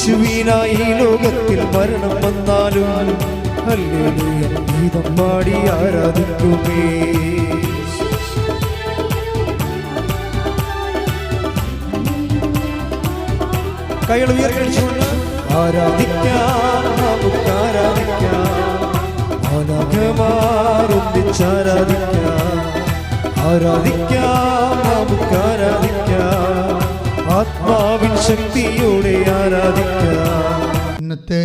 യേശുവിനായി ഈ ലോകത്തിൽ മരണം വന്നാലും ഹല്ലേലൂയ ഗീതം പാടി ആരാധിക്കുമേ. കൈകൾ ഉയർത്തിച്ചുകൊണ്ട് ആരാധിക്കാം, നമുക്ക് ആരാധിക്കാം, ഒന്നിച്ചാരാധിക്കാം, ആരാധിക്കാം, നമുക്ക് ആരാധിക്കാം, ആത്മാവിൻ ശക്തിയോടെ ആരാധിക്കാം. ഇന്നത്തെ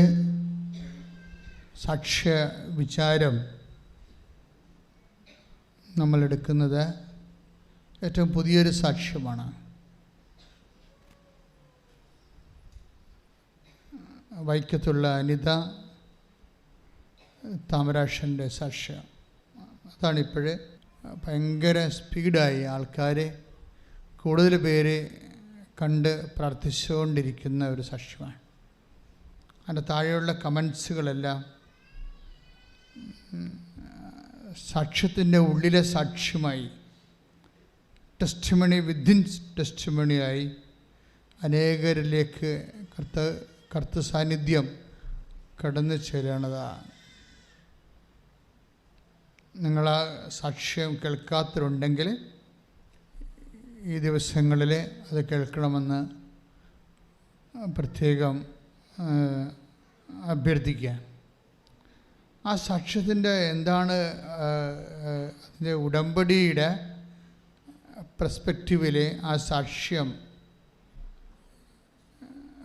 സാക്ഷ്യ വിചാരം നമ്മളെടുക്കുന്നത് ഏറ്റവും പുതിയൊരു സാക്ഷ്യമാണ്. വൈക്കത്തുള്ള അനിത താമരാക്ഷൻ്റെ സാക്ഷ്യം. അതാണിപ്പോഴ് ഭയങ്കര സ്പീഡായി ആൾക്കാർ കൂടുതൽ പേര് കണ്ട് പ്രാർത്ഥിച്ചുകൊണ്ടിരിക്കുന്ന ഒരു സാക്ഷ്യമാണ്. അതിൻ്റെ താഴെയുള്ള കമൻസുകളെല്ലാം സാക്ഷ്യത്തിൻ്റെ ഉള്ളിലെ സാക്ഷ്യമായി, ടെസ്റ്റിമണി വിത്തിൻ ടെസ്റ്റിമണിയായി അനേകരിലേക്ക് കർത്ത സാന്നിധ്യം കടന്നു ചേരണതാണ്. നിങ്ങൾ ആ സാക്ഷ്യം കേൾക്കാത്തവരുണ്ടെങ്കിൽ ഈ ദിവസങ്ങളിൽ അത് കേൾക്കണമെന്ന് പ്രത്യേകം അഭ്യർത്ഥിക്കുക. ആ സാക്ഷ്യത്തിൻ്റെ എന്താണ് അതിൻ്റെ ഉടമ്പടിയുടെ പെർസ്പെക്റ്റീവിൽ ആ സാക്ഷ്യം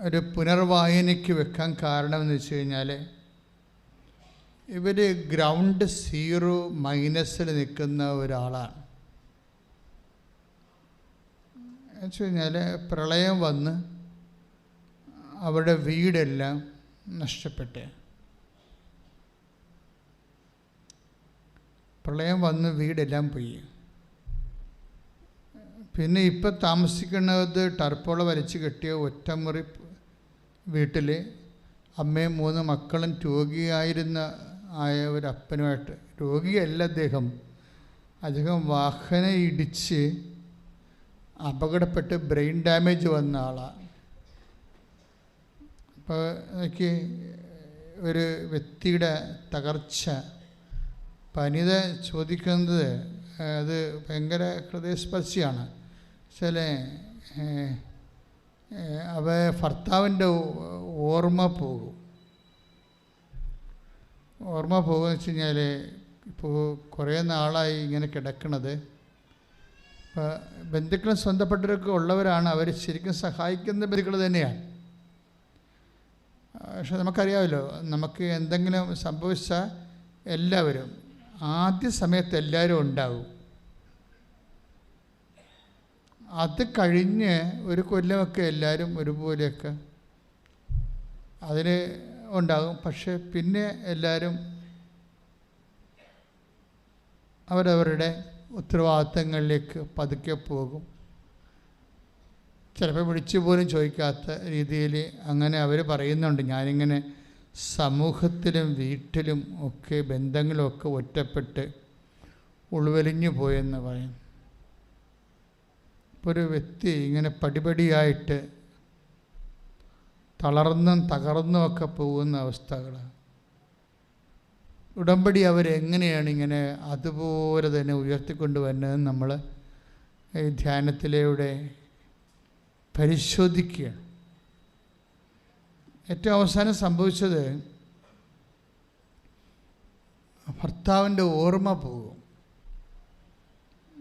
ഒരു പുനർവായനയ്ക്ക് വെക്കാൻ കാരണമെന്ന് വെച്ച് കഴിഞ്ഞാൽ, ഇവർ ഗ്രൗണ്ട് സീറോ മൈനസിൽ നിൽക്കുന്ന ഒരാളാണ്. എന്ന് വെച്ച് കഴിഞ്ഞാൽ പ്രളയം വന്ന് അവരുടെ വീടെല്ലാം നഷ്ടപ്പെട്ടു. പ്രളയം വന്ന് വീടെല്ലാം പോയി. പിന്നെ ഇപ്പം താമസിക്കുന്നത് ടർപ്പോള വലിച്ചു കെട്ടിയ ഒറ്റമുറി വീട്ടിൽ അമ്മയും 3 മക്കളും രോഗിയായിരുന്ന ഒരു അപ്പനുമായിട്ട്. രോഗിയല്ല അദ്ദേഹം വാഹനം ഇടിച്ച് അപകടപ്പെട്ട് ബ്രെയിൻ ഡാമേജ് വന്ന ആളാണ്. അപ്പോൾ എനിക്ക് ഒരു വ്യക്തിയുടെ തകർച്ച പനിത ചോദിക്കുന്നത് അത് ഭയങ്കര ഹൃദയസ്പർശിയാണ്. ചില ഭർത്താവിൻ്റെ ഓർമ്മ പോകുമെന്ന് വെച്ച് കഴിഞ്ഞാൽ, ഇപ്പോൾ കുറേ നാളായി ഇങ്ങനെ കിടക്കണത്. ഇപ്പോൾ ബന്ധുക്കളും സ്വന്തപ്പെട്ടവരൊക്കെ ഉള്ളവരാണ്, അവർ ശരിക്കും സഹായിക്കുന്ന ബന്ധുക്കൾ തന്നെയാണ്. പക്ഷെ നമുക്കറിയാമല്ലോ, നമുക്ക് എന്തെങ്കിലും സംഭവിച്ചാൽ എല്ലാവരും ആദ്യ സമയത്ത് എല്ലാവരും ഉണ്ടാവും. അത് കഴിഞ്ഞ് ഒരു കൊല്ലമൊക്കെ എല്ലാവരും ഒരുപോലെയൊക്കെ അതിന് ഉണ്ടാകും. പക്ഷെ പിന്നെ എല്ലാവരും അവരവരുടെ ഉത്തരവാദിത്തങ്ങളിലേക്ക് പതുക്കെ പോകും. ചിലപ്പോൾ വിളിച്ചു പോലും ചോദിക്കാത്ത രീതിയിൽ അങ്ങനെ അവർ പറയുന്നുണ്ട്. ഞാനിങ്ങനെ സമൂഹത്തിലും വീട്ടിലും ഒക്കെ ബന്ധങ്ങളുമൊക്കെ ഒറ്റപ്പെട്ട് ഉൾവലിഞ്ഞു പോയെന്ന് പറയും. ഇപ്പോൾ ഒരു വ്യക്തി ഇങ്ങനെ പടിപടിയായിട്ട് തളർന്നും തകർന്നുമൊക്കെ പോകുന്ന അവസ്ഥകൾ, ഉടമ്പടി അവരെങ്ങനെയാണ് ഇങ്ങനെ അതുപോലെ തന്നെ ഉയർത്തിക്കൊണ്ട് വരുന്നതെന്ന് നമ്മൾ ഈ ധ്യാനത്തിലൂടെ പരിശോധിക്കുകയാണ്. ഏറ്റവും അവസാനം സംഭവിച്ചത് ഭർത്താവിൻ്റെ ഓർമ്മ പോകും.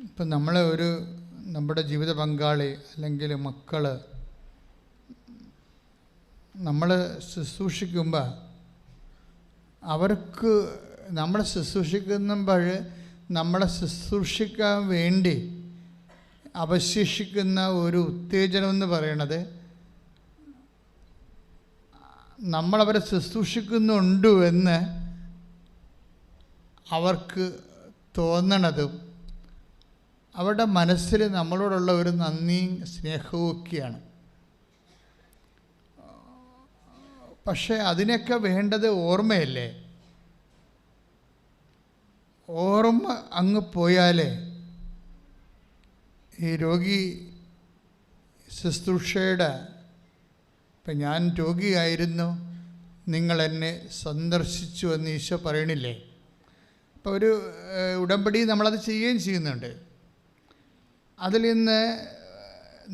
ഇപ്പം നമ്മുടെ ജീവിത പങ്കാളി അല്ലെങ്കിൽ മക്കൾ നമ്മൾ ശുശ്രൂഷിക്കുമ്പോൾ അവർക്ക് നമ്മളെ ശുശ്രൂഷിക്കുമ്പോൾ നമ്മളെ ശുശ്രൂഷിക്കാൻ വേണ്ടി അവശേഷിക്കുന്ന ഒരു ഉത്തേജനമെന്ന് പറയണത് നമ്മളവരെ ശുശ്രൂഷിക്കുന്നുണ്ട് എന്ന് അവർക്ക് തോന്നണതും അവരുടെ മനസ്സിൽ നമ്മളോടുള്ള ഒരു നന്ദിയും സ്നേഹവും ഒക്കെയാണ്. പക്ഷേ അതിനൊക്കെ വേണ്ടത് ഓർമ്മയല്ലേ? ഓർമ്മ അങ്ങ് പോയാലേ ഈ രോഗി ശുശ്രൂഷയുടെ ഇപ്പം ഞാൻ രോഗിയായിരുന്നു, നിങ്ങളെന്നെ സന്ദർശിച്ചു എന്ന് ഈശോ പറയണില്ലേ? അപ്പോൾ ഒരു ഉടമ്പടി നമ്മളത് ചെയ്യുകയും ചെയ്യുന്നുണ്ട്. അതിൽ നിന്ന്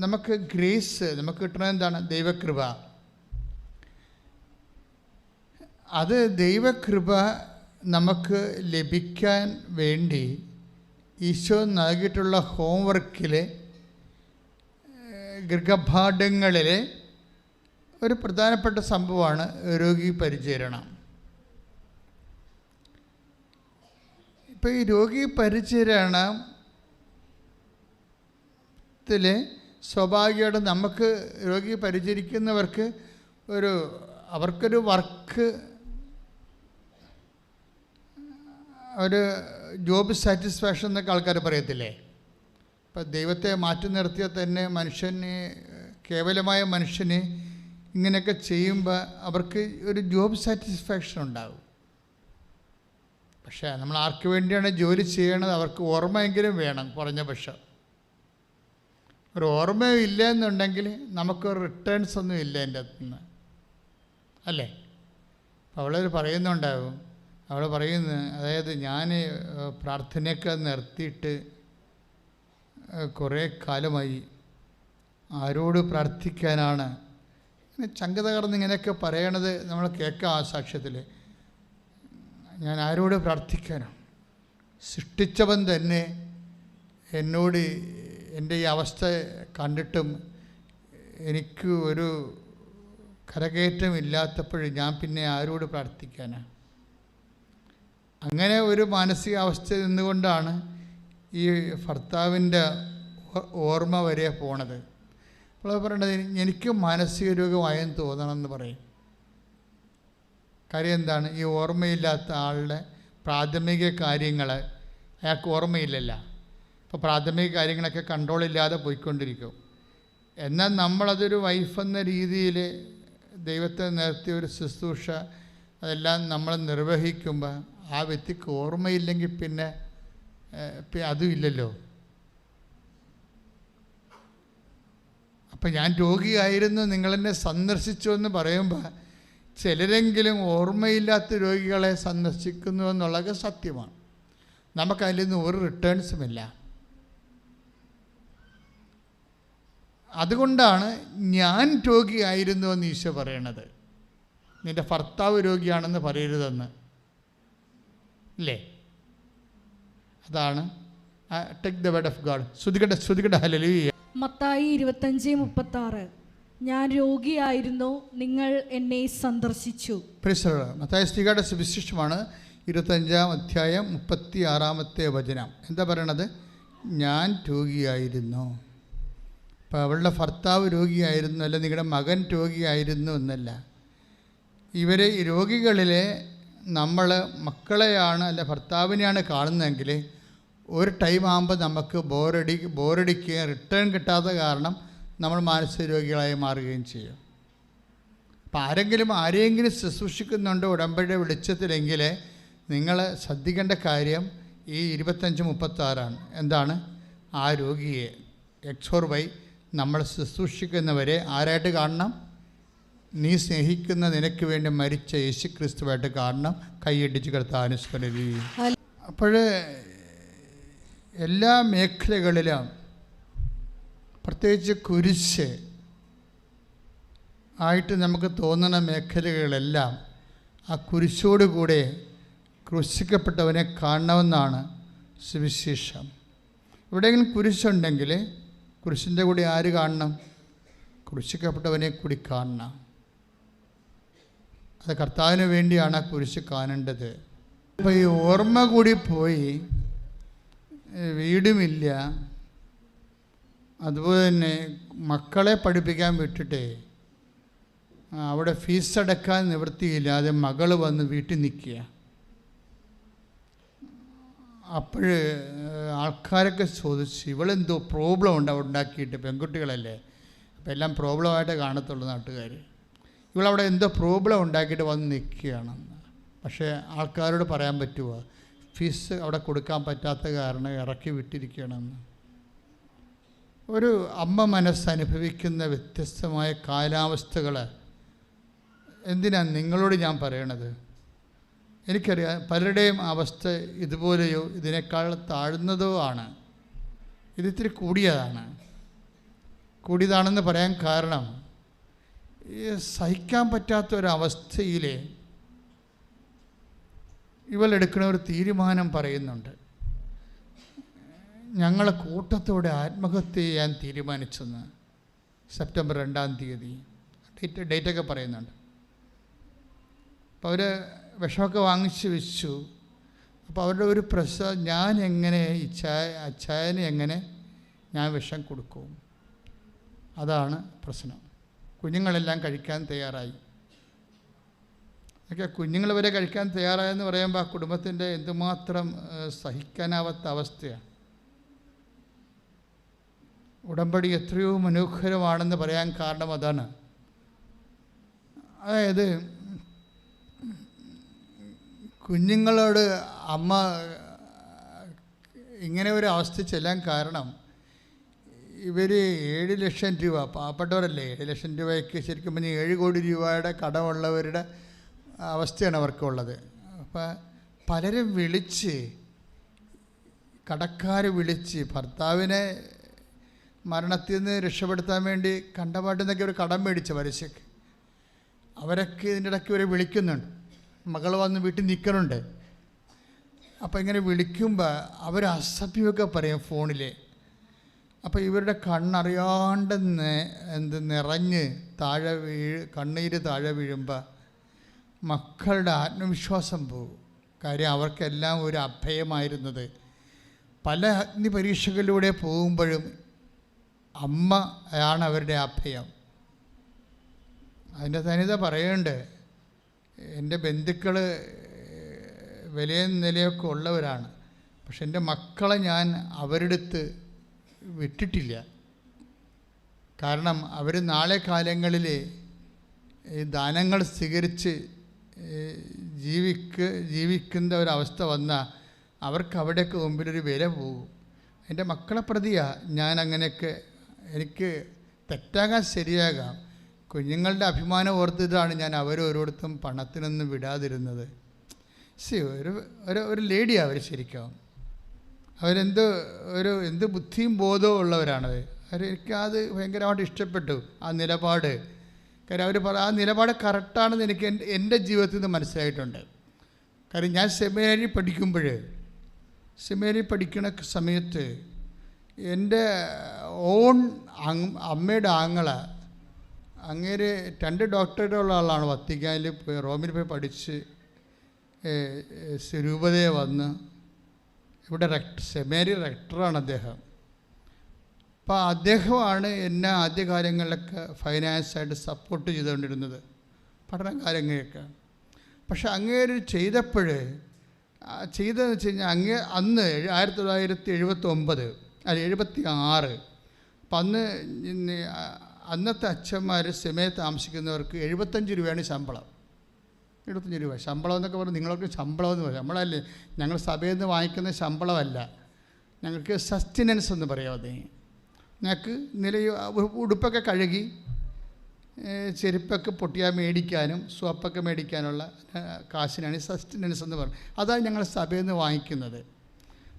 നമുക്ക് ഗ്രേസ്, നമുക്ക് കിട്ടുന്നത് എന്താണ്? ദൈവകൃപ. അത് ദൈവകൃപ നമുക്ക് ലഭിക്കാൻ വേണ്ടി ഈശോ നൽകിയിട്ടുള്ള ഹോംവർക്കിലെ ഗൃഹപാഠങ്ങളിലെ ഒരു പ്രധാനപ്പെട്ട സംഭവമാണ് രോഗി പരിചരണം. ഇപ്പോൾ ഈ രോഗി പരിചരണത്തിൽ സ്വാഭാവികമായിട്ട് നമുക്ക് രോഗി പരിചരിക്കുന്നവർക്ക് അവർക്കൊരു വർക്ക്, ഒരു ജോബ് സാറ്റിസ്ഫാക്ഷൻ എന്നൊക്കെ ആൾക്കാർ പറയത്തില്ലേ? ഇപ്പം ദൈവത്തെ മാറ്റി നിർത്തിയാൽ തന്നെ കേവലമായ മനുഷ്യന് ഇങ്ങനെയൊക്കെ ചെയ്യുമ്പോൾ അവർക്ക് ഒരു ജോബ് സാറ്റിസ്ഫാക്ഷൻ ഉണ്ടാകും. പക്ഷേ നമ്മൾ ആർക്ക് വേണ്ടിയാണ് ജോലി ചെയ്യണത്? അവർക്ക് ഓർമ്മയെങ്കിലും വേണം. കുറഞ്ഞ പക്ഷം ഒരു ഓർമ്മയും ഇല്ല എന്നുണ്ടെങ്കിൽ നമുക്കൊരു റിട്ടേൺസ് ഒന്നും ഇല്ല എൻ്റെ അടുത്തുനിന്ന്, അല്ലേ? അപ്പോൾ അവളൊരു പറയുന്നുണ്ടാകും, അവൾ പറയുന്നത്, അതായത് ഞാൻ പ്രാർത്ഥനയൊക്കെ നിർത്തിയിട്ട് കുറേ കാലമായി, ആരോട് പ്രാർത്ഥിക്കാനാണ്? ഇങ്ങനെ ചങ്ക തകർന്ന് ഇങ്ങനെയൊക്കെ പറയണത് നമ്മൾ കേൾക്കാം ആ സാക്ഷ്യത്തിൽ. ഞാൻ ആരോട് പ്രാർത്ഥിക്കാനാണ്? സൃഷ്ടിച്ചവൻ തന്നെ എന്നോട് എൻ്റെ ഈ അവസ്ഥ കണ്ടിട്ടും എനിക്ക് ഒരു കരകയറ്റമില്ലാത്തപ്പോൾ ഞാൻ പിന്നെ ആരോട് പ്രാർത്ഥിക്കാനാണ്? അങ്ങനെ ഒരു മാനസികാവസ്ഥ നിന്നുകൊണ്ടാണ് ഈ ഭർത്താവിൻ്റെ ഓർമ്മ വരെ പോണത്. അപ്പോൾ പറയണത്, എനിക്ക് മാനസിക രോഗമായെന്ന് തോന്നണമെന്ന് പറയും. കാര്യം എന്താണ്? ഈ ഓർമ്മയില്ലാത്ത ആളുടെ പ്രാഥമിക കാര്യങ്ങൾ അയാൾക്ക് ഓർമ്മയില്ലല്ലോ. അപ്പോൾ പ്രാഥമിക കാര്യങ്ങളൊക്കെ കൺട്രോളില്ലാതെ പോയിക്കൊണ്ടിരിക്കും. എന്നാൽ നമ്മളതൊരു വൈഫെന്ന രീതിയിൽ ദൈവത്തെ നിർത്തിയ ഒരു ശുശ്രൂഷ അതെല്ലാം നമ്മൾ നിർവഹിക്കുമ്പോൾ ആ വ്യക്തിക്ക് ഓർമ്മയില്ലെങ്കിൽ പിന്നെ അതും ഇല്ലല്ലോ. അപ്പം ഞാൻ രോഗിയായിരുന്നു, നിങ്ങളെന്നെ സന്ദർശിച്ചു എന്ന് പറയുമ്പോൾ ചിലരെങ്കിലും ഓർമ്മയില്ലാത്ത രോഗികളെ സന്ദർശിക്കുന്നു എന്നുള്ളത് സത്യമാണ്. നമുക്കതിൽ നിന്ന് ഒരു റിട്ടേൺസുമില്ല. അതുകൊണ്ടാണ് ഞാൻ രോഗിയായിരുന്നു എന്ന് ഈശോ പറയണത്. നിൻ്റെ ഭർത്താവ് രോഗിയാണെന്ന് പറയരുതെന്ന്, ഇല്ലേ? അതാണ് take the word of God. ശ്രുതികട ഹല്ലേലൂയ. മത്തായി 25:36 ഞാൻ രോഗിയായിരുന്നു, നിങ്ങൾ എന്നെ സന്ദർശിച്ചു. മത്തായി ശ്രീകയുടെ സുവിശേഷമാണ് 25-ാം അധ്യായം 36-ാമത്തെ വചനം. എന്താ പറയണത്? ഞാൻ രോഗിയായിരുന്നു. അപ്പോൾ അവളുടെ ഭർത്താവ് രോഗിയായിരുന്നു, അല്ല നിങ്ങളുടെ മകൻ രോഗിയായിരുന്നു എന്നല്ല. ഇവരെ ഈ രോഗികളിലെ നമ്മൾ മക്കളെയാണ് അല്ല ഭർത്താവിനെയാണ് കാണുന്നതെങ്കിൽ ഒരു ടൈം ആകുമ്പോൾ നമുക്ക് ബോറടിക്കുകയും റിട്ടേൺ കിട്ടാത്ത കാരണം നമ്മൾ മാനസിക രോഗികളായി മാറുകയും ചെയ്യും. അപ്പം ആരെങ്കിലും ശുശ്രൂഷിക്കുന്നുണ്ട് ഉടമ്പടിയുടെ വെളിച്ചത്തിലെങ്കിൽ നിങ്ങൾ ശ്രദ്ധിക്കേണ്ട കാര്യം ഈ 25-36 എന്താണ്? ആ രോഗിയെ XY നമ്മൾ ശുശ്രൂഷിക്കുന്നവരെ ആരായിട്ട് കാണണം? നീ സ്നേഹിക്കുന്ന നിനക്ക് വേണ്ടി മരിച്ച യേശുക്രിസ്തുവായിട്ട് കാണണം. കൈയടിച്ച് കർത്താവിനെ സ്തുതിക്കുന്നു. അപ്പോൾ എല്ലാ മേഖലകളിലും പ്രത്യേകിച്ച് കുരിശ് ആയിട്ട് നമുക്ക് തോന്നുന്ന മേഖലകളെല്ലാം ആ കുരിശോടുകൂടെ ക്രൂശിക്കപ്പെട്ടവനെ കാണണമെന്നാണ് സുവിശേഷം. എവിടെയെങ്കിലും കുരിശുണ്ടെങ്കിൽ കുരിശിൻ്റെ കൂടെ ആര് കാണണം? ക്രൂശിക്കപ്പെട്ടവനെ കൂടി കാണണം. അത് കർത്താവിന് വേണ്ടിയാണ് ആ കുരിശ് കാണേണ്ടത്. അപ്പോൾ ഈ ഓർമ്മ കൂടി പോയി, വീടുമില്ല, അതുപോലെ തന്നെ മക്കളെ പഠിപ്പിക്കാൻ വിട്ടിട്ട് അവിടെ ഫീസ് അടക്കാൻ നിവൃത്തിയില്ലാതെ മകൾ വന്ന് വീട്ടിൽ നിൽക്കുക. അപ്പോൾ ആൾക്കാരൊക്കെ ചോദിച്ചു, ഇവളെന്തോ പ്രോബ്ലം ഉണ്ട് അവിടെ ഉണ്ടാക്കിയിട്ട്, പെൺകുട്ടികളല്ലേ അപ്പോൾ എല്ലാം പ്രോബ്ലമായിട്ട് കാണത്തുള്ളൂ നാട്ടുകാർ. ഇവളവിടെ എന്തോ പ്രോബ്ലം ഉണ്ടാക്കിയിട്ട് വന്ന് നിൽക്കുകയാണെന്ന്. പക്ഷേ ആൾക്കാരോട് പറയാൻ പറ്റുമോ? ഫീസ് അവിടെ കൊടുക്കാൻ പറ്റാത്ത കാരണം ഇറക്കി വിട്ടിരിക്കുകയാണെന്ന്. ഒരു അമ്മ മനസ്സനുഭവിക്കുന്ന വ്യത്യസ്തമായ കാലാവസ്ഥകൾ എന്തിനാണ് നിങ്ങളോട് ഞാൻ പറയണത്? എനിക്കറിയാം പലരുടെയും അവസ്ഥ ഇതുപോലെയോ ഇതിനേക്കാൾ താഴ്ന്നതോ ആണ്. ഇതിത്തിരി കൂടിയതാണെന്ന് പറയാൻ കാരണം ഈ സഹിക്കാൻ പറ്റാത്തൊരവസ്ഥയിൽ ഇവളെടുക്കുന്ന ഒരു തീരുമാനം പറയുന്നുണ്ട്. ഞങ്ങളെ കൂട്ടത്തോടെ ആത്മഹത്യ ചെയ്യാൻ തീരുമാനിച്ചെന്ന് സെപ്റ്റംബർ 2-ാം തീയതി ഡേറ്റൊക്കെ പറയുന്നുണ്ട്. അപ്പോൾ അവർ വിഷമൊക്കെ വാങ്ങിച്ച് വെച്ചു. അപ്പോൾ അവരുടെ ഒരു ഞാൻ എങ്ങനെ അച്ചായന് എങ്ങനെ ഞാൻ വിഷം കൊടുക്കും? അതാണ് പ്രശ്നം. കുഞ്ഞുങ്ങളെല്ലാം കഴിക്കാൻ തയ്യാറായി. ഒക്കെ കുഞ്ഞുങ്ങൾ വരെ കഴിക്കാൻ തയ്യാറായെന്ന് പറയുമ്പോൾ ആ കുടുംബത്തിൻ്റെ എന്തുമാത്രം സഹിക്കാനാവാത്ത അവസ്ഥയാണ്. ഉടമ്പടി എത്രയോ മനോഹരമാണെന്ന് പറയാൻ കാരണം അതാണ്. അതായത് കുഞ്ഞുങ്ങളോട് അമ്മ ഇങ്ങനെ ഒരു അവസ്ഥ ചെല്ലാൻ കാരണം ഇവർ 7 ലക്ഷം രൂപ, പാവപ്പെട്ടവരല്ലേ, 7 ലക്ഷം രൂപയ്ക്ക് ശരിക്കും പറഞ്ഞാൽ 7 കോടി രൂപയുടെ കടമുള്ളവരുടെ അവസ്ഥയാണ് അവർക്കുള്ളത്. അപ്പം പലരും കടക്കാർ വിളിച്ച് ഭർത്താവിനെ മരണത്തിൽ നിന്ന് രക്ഷപ്പെടുത്താൻ വേണ്ടി കണ്ടപാട്ടുന്നൊക്കെ ഒരു കടം മേടിച്ച പലിശക്ക് അവരൊക്കെ ഇതിൻ്റെ ഇടയ്ക്ക് ഇവരെ വിളിക്കുന്നുണ്ട്. മകൾ വന്ന് വീട്ടിൽ നിൽക്കണുണ്ട്. അപ്പോൾ ഇങ്ങനെ വിളിക്കുമ്പോൾ അവർ അസഭ്യമൊക്കെ പറയും ഫോണിൽ. അപ്പോൾ ഇവരുടെ കണ്ണറിയാണ്ട് നിറഞ്ഞ് കണ്ണീര് താഴെ വീഴുമ്പോൾ മക്കളുടെ ആത്മവിശ്വാസം പോകും. കാര്യം അവർക്കെല്ലാം ഒരു അഭയമായിരുന്നത്. പല അഗ്നി പരീക്ഷകളിലൂടെ പോകുമ്പോഴും അമ്മയാണ് അവരുടെ അഭയം. അതിൻ്റെ തനിത പറയുന്നുണ്ട്. എൻ്റെ ബന്ധുക്കൾ വിലയും നിലയൊക്കെ ഉള്ളവരാണ്, പക്ഷെ എൻ്റെ മക്കളെ ഞാൻ അവരെടുത്ത് വിട്ടിട്ടില്ല. കാരണം അവർ നാളെ കാലങ്ങളിൽ ഈ ദാനങ്ങൾ സ്വീകരിച്ച് ജീവിക്കുന്ന ഒരവസ്ഥ വന്നാൽ അവർക്ക് അവിടെയൊക്കെ മുമ്പിലൊരു വില പോകും. എൻ്റെ മക്കളെ പ്രതിയാണ് ഞാൻ അങ്ങനെയൊക്കെ. എനിക്ക് തെറ്റാകാൻ ശരിയാകാം. കുഞ്ഞുങ്ങളുടെ അഭിമാനം ഓർത്തിട്ടാണ് ഞാൻ അവരോരോരുത്തും പണത്തിനൊന്നും വിടാതിരുന്നത്. ഒരു ലേഡിയാണ് അവർ. ശരിക്കും എന്ത് ബുദ്ധിയും ബോധവും ഉള്ളവരാണത്. എനിക്കത് ഭയങ്കരമായിട്ട് ഇഷ്ടപ്പെട്ടു ആ നിലപാട്. കാര്യം അവർ ആ നിലപാട് കറക്റ്റാണെന്ന് എനിക്ക് എൻ്റെ ജീവിതത്തിൽ നിന്ന് മനസ്സിലായിട്ടുണ്ട്. കാര്യം ഞാൻ സെമിനാരി പഠിക്കുന്ന സമയത്ത് എൻ്റെ അമ്മയുടെ അങ്ങേര് 2 ഡോക്ടറേറ്റുള്ള ആളാണ്. വത്തിക്കാനിൽ പോയി റോമിൽ പോയി പഠിച്ച് രൂപതയെ വന്ന് ഇവിടെ സെമിനാരി റെക്ടറാണ് അദ്ദേഹം. അപ്പോൾ അദ്ദേഹമാണ് എന്നെ ആദ്യകാലങ്ങളിലൊക്കെ ഫൈനാൻസായിട്ട് സപ്പോർട്ട് ചെയ്തുകൊണ്ടിരുന്നത്, പഠന കാര്യങ്ങളൊക്കെ. പക്ഷെ അങ്ങേര് ചെയ്തതെന്ന് വെച്ച് കഴിഞ്ഞാൽ അന്ന് 1979 അല്ല 76. അപ്പം അന്നത്തെ അച്ഛന്മാർ സെമയെ താമസിക്കുന്നവർക്ക് 75 രൂപയാണ് ശമ്പളം. 75 രൂപ ശമ്പളം എന്നൊക്കെ പറഞ്ഞാൽ നിങ്ങൾക്ക് ശമ്പളം എന്ന് പറയും. നമ്മളല്ലേ, ഞങ്ങൾ സഭയിൽ നിന്ന് വാങ്ങിക്കുന്ന ശമ്പളമല്ല, ഞങ്ങൾക്ക് സസ്റ്റ്നൻസ് എന്ന് പറയാം. അതേ ഞങ്ങൾക്ക് ഉടുപ്പൊക്കെ കഴുകി ചെരുപ്പൊക്കെ പൊട്ടിയാൽ മേടിക്കാനും സോപ്പൊക്കെ മേടിക്കാനുള്ള കാശിനാണ് സസ്റ്റ്നൻസ് എന്ന് പറയുന്നത്. അതാണ് ഞങ്ങൾ സഭയിൽ നിന്ന് വാങ്ങിക്കുന്നത്.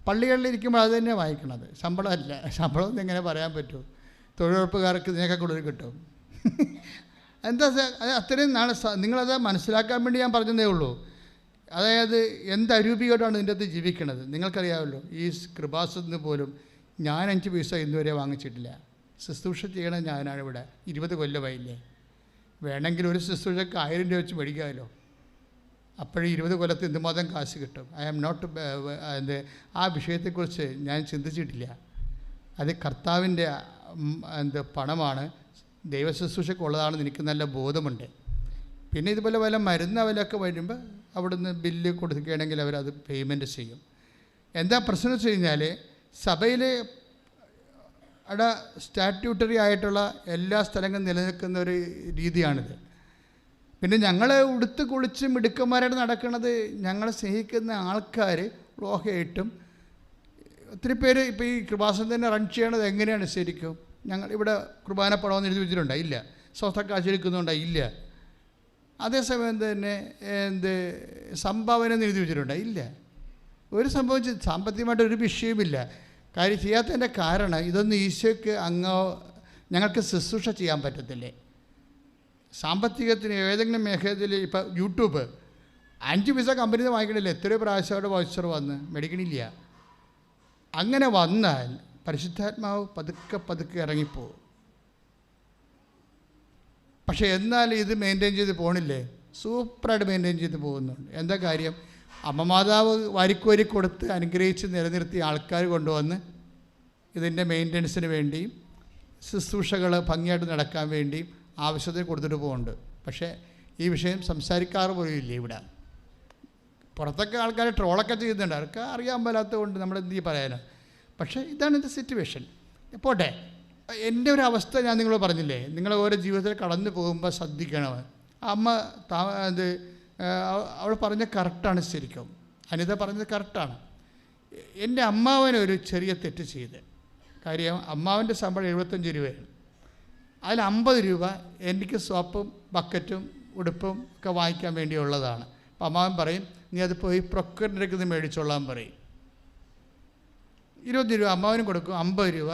പള്ളികളിലിരിക്കുമ്പോൾ അത് തന്നെ വാങ്ങിക്കണത്, ശമ്പളമല്ല. ശമ്പളം എങ്ങനെ പറയാൻ പറ്റുമോ? തൊഴിലുറപ്പുകാർക്ക് ഇതിനൊക്കെ കൂടുതൽ കിട്ടും. എന്താ അത്രയും നാളെ നിങ്ങളത് മനസ്സിലാക്കാൻ വേണ്ടി ഞാൻ പറഞ്ഞതേ ഉള്ളൂ. അതായത് എന്ത് അരൂപിയോടാണ് ഇതിൻ്റെ അകത്ത് ജീവിക്കണത്. നിങ്ങൾക്കറിയാമല്ലോ, ഈ കൃപാസത്തിന് പോലും ഞാൻ 5 പൈസ ഇന്നുവരെ വാങ്ങിച്ചിട്ടില്ല. ശുശ്രൂഷ ചെയ്യണത് ഞാനാണ് ഇവിടെ. 20 കൊല്ലമായില്ലേ. വേണമെങ്കിൽ ഒരു ശുശ്രൂഷക്ക് 1000 രൂപ വെച്ച് മേടിക്കാമല്ലോ. അപ്പോഴും 20 കൊല്ലത്ത് എന്തുമാത്രം കാശ് കിട്ടും. ഐ ആം നോട്ട് ആ വിഷയത്തെക്കുറിച്ച് ഞാൻ ചിന്തിച്ചിട്ടില്ല. അത് കർത്താവിൻ്റെ പണമാണ്, ദൈവശുശ്രൂഷയ്ക്കുള്ളതാണെന്ന് എനിക്ക് നല്ല ബോധമുണ്ട്. പിന്നെ ഇതുപോലെ വല്ല മരുന്ന് അവലൊക്കെ വരുമ്പോൾ അവിടുന്ന് ബില്ല് കൊടുക്കുകയാണെങ്കിൽ അവരത് പേയ്മെൻറ്റ് ചെയ്യും. എന്താ പ്രശ്നം വെച്ച് കഴിഞ്ഞാൽ സഭയിലെ സ്റ്റാറ്റ്യൂട്ടറി ആയിട്ടുള്ള എല്ലാ സ്ഥലങ്ങളും നിലനിൽക്കുന്ന ഒരു രീതിയാണിത്. പിന്നെ ഞങ്ങൾ ഉടുത്ത് കുളിച്ച് മിടുക്കന്മാരായിട്ട് നടക്കുന്നത് ഞങ്ങളെ സ്നേഹിക്കുന്ന ആൾക്കാർ ലോഹയായിട്ടും ഒത്തിരി പേര്. ഇപ്പോൾ ഈ കൃപാസനം തന്നെ റൺ ചെയ്യണത് എങ്ങനെയാണ് ശരിക്കും? ഞങ്ങൾ ഇവിടെ കുർബാന പണമെന്ന് എഴുതി വെച്ചിട്ടുണ്ടോ? ഇല്ല. സ്വസ്ഥ കാശ് എടുക്കുന്നുണ്ടോ? ഇല്ല. അതേസമയം തന്നെ സംഭാവന എന്ന് എഴുതി വെച്ചിട്ടുണ്ടോ? ഇല്ല. ഒരു സംഭവം സാമ്പത്തികമായിട്ട് ഒരു വിഷയമില്ല. കാര്യം ചെയ്യാത്തതിൻ്റെ കാരണം ഇതൊന്നും ഈശോയ്ക്ക് ഞങ്ങൾക്ക് ശുശ്രൂഷ ചെയ്യാൻ പറ്റത്തില്ലേ? സാമ്പത്തികത്തിന് ഏതെങ്കിലും മേഖലയിൽ ഇപ്പം യൂട്യൂബ് 5 പൈസ കമ്പനിയിൽ നിന്ന് വാങ്ങിക്കണില്ല, എത്രയോ പ്രാവശ്യം അവിടെ വൗച്ചർ വന്ന് മേടിക്കണില്ല. അങ്ങനെ വന്നാൽ പരിശുദ്ധാത്മാവ് പതുക്കെ ഇറങ്ങിപ്പോവും. പക്ഷേ എന്നാൽ ഇത് മെയിൻറ്റെയിൻ ചെയ്ത് പോകണില്ലേ? സൂപ്പറായിട്ട് മെയിൻറ്റെയിൻ ചെയ്ത് പോകുന്നുണ്ട്. എന്താ കാര്യം? അമ്മമാതാവ് വാരിക്കോരി കൊടുത്ത് അനുഗ്രഹിച്ച് നിലനിർത്തിയ ആൾക്കാർ കൊണ്ടുവന്ന് ഇതിൻ്റെ മെയിൻ്റനൻസിന് വേണ്ടിയും ശുശ്രൂഷകൾ ഭംഗിയായിട്ട് നടക്കാൻ വേണ്ടിയും ആവശ്യത്തിന് കൊടുത്തിട്ട് പോകുന്നുണ്ട്. പക്ഷേ ഈ വിഷയം സംസാരിക്കാറ് പോലും ഇല്ല ഇവിടെ. പുറത്തൊക്കെ ആൾക്കാർ ട്രോളൊക്കെ ചെയ്യുന്നുണ്ട്, അവർക്ക് അറിയാൻ മേലാത്തത് കൊണ്ട് നമ്മൾ എന്ത് പറയാനാണ്. പക്ഷേ ഇതാണ് എൻ്റെ സിറ്റുവേഷൻ. പോട്ടെ, എൻ്റെ ഒരു അവസ്ഥ ഞാൻ നിങ്ങളോട് പറഞ്ഞില്ലേ, നിങ്ങൾ ഓരോ ജീവിതത്തിൽ കടന്നു പോകുമ്പോൾ ശ്രദ്ധിക്കണം. അമ്മ അവൾ പറഞ്ഞ കറക്റ്റാണ്. ശരിക്കും അനിത പറഞ്ഞത് കറക്റ്റാണ്. എൻ്റെ അമ്മാവനൊരു ചെറിയ തെറ്റ് ചെയ്ത്. കാര്യം അമ്മാവൻ്റെ ശമ്പളം 75 രൂപയാണ്. അതിൽ 50 രൂപ എനിക്ക് സോപ്പും ബക്കറ്റും ഉടുപ്പും ഒക്കെ വാങ്ങിക്കാൻ വേണ്ടിയുള്ളതാണ്. അപ്പം അമ്മാവൻ പറയും, നീ അത് പോയി പ്രൊക്കറ്റിലേക്ക് നിന്ന് മേടിച്ചോളാൻ പറയും. 20 രൂപ അമ്മാവനും കൊടുക്കും. 50 രൂപ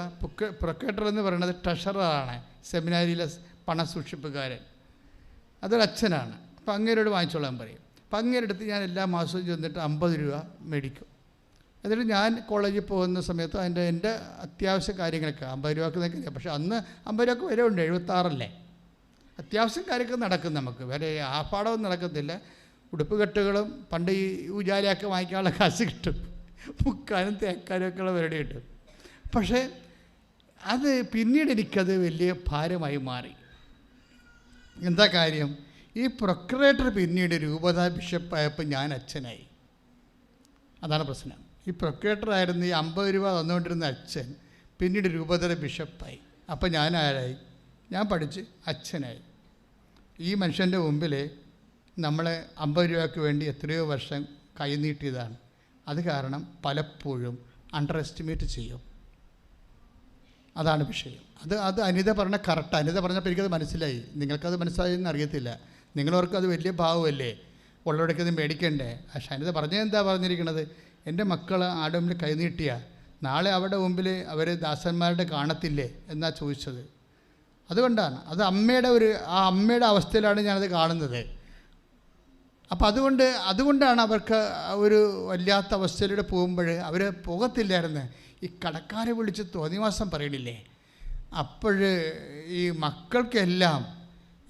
പ്രൊക്കേറ്റർ എന്ന് പറയുന്നത് ട്രഷററാണ്, സെമിനാരിയിലെ പണസൂക്ഷിപ്പുകാരൻ. അതൊരു അച്ഛനാണ്. അപ്പം അങ്ങേരോട് വാങ്ങിച്ചോളാൻ പറയും. അപ്പം അങ്ങേരെടുത്ത് ഞാൻ എല്ലാ മാസവും ചെന്നിട്ട് 50 രൂപ മേടിക്കും. എന്നിട്ട് ഞാൻ കോളേജിൽ പോകുന്ന സമയത്ത് എൻ്റെ അത്യാവശ്യ കാര്യങ്ങളൊക്കെ 50 രൂപക്ക് നിൽക്കില്ല. പക്ഷേ അന്ന് 50 രൂപക്ക് വരെ ഉണ്ട്, 76 അത്യാവശ്യം കാര്യമൊക്കെ നടക്കും. നമുക്ക് വേറെ ആർഭാടമൊന്നും നടക്കത്തില്ല. ഉടുപ്പ് കെട്ടുകളും പണ്ട് ഈ ഉജാലയൊക്കെ വാങ്ങിക്കാനുള്ള കാശ് കിട്ടും, മുക്കാനും തേക്കാനും ഒക്കെയുള്ള പരിപാടി കിട്ടും. പക്ഷേ അത് പിന്നീട് എനിക്കത് വലിയ ഭാരമായി മാറി. എന്താ കാര്യം? ഈ പ്രൊക്രേറ്റർ പിന്നീട് രൂപത ബിഷപ്പായപ്പോൾ ഞാൻ അച്ഛനായി. അതാണ് പ്രശ്നം. ഈ പ്രൊക്രേറ്ററായിരുന്നു ഈ 50 രൂപ തന്നുകൊണ്ടിരുന്ന അച്ഛൻ പിന്നീട് രൂപതയുടെ ബിഷപ്പായി. അപ്പം ഞാൻ ആരായി? ഞാൻ പഠിച്ച് അച്ഛനായി. ഈ മനുഷ്യൻ്റെ മുമ്പിൽ നമ്മൾ 50 രൂപയ്ക്ക് വേണ്ടി എത്രയോ വർഷം കൈനീട്ടിയതാണ്. അത് കാരണം പലപ്പോഴും അണ്ടർ എസ്റ്റിമേറ്റ് ചെയ്യും. അതാണ് വിഷയം. അത് അനിത പറഞ്ഞ കറക്റ്റ്. അനിത പറഞ്ഞപ്പോൾ എനിക്കത് മനസ്സിലായി. നിങ്ങൾക്കത് മനസ്സിലായെന്ന് അറിയത്തില്ല. നിങ്ങളവർക്ക് അത് വലിയ ഭാവമല്ലേ, ഉള്ളവിടേക്കത് മേടിക്കണ്ടേ. പക്ഷെ അനിത പറഞ്ഞത് എന്താ പറഞ്ഞിരിക്കുന്നത്? എൻ്റെ മക്കൾ ആടെ മുമ്പിൽ കൈനീട്ടിയ നാളെ അവരുടെ മുമ്പിൽ അവർ ദാസന്മാരുടെ കാണത്തില്ലേ എന്നാ ചോദിച്ചത്. അതുകൊണ്ടാണ് അത് അമ്മയുടെ അവസ്ഥയിലാണ് ഞാനത് കാണുന്നത്. അപ്പം അതുകൊണ്ടാണ് അവർക്ക് ഒരു വല്ലാത്ത അവസ്ഥയിലൂടെ പോകുമ്പോൾ അവർ പോകത്തില്ലായിരുന്നു. ഈ കടക്കാരെ വിളിച്ച് തോന്നിവാസം പറയണില്ലേ, അപ്പോൾ ഈ മക്കൾക്കെല്ലാം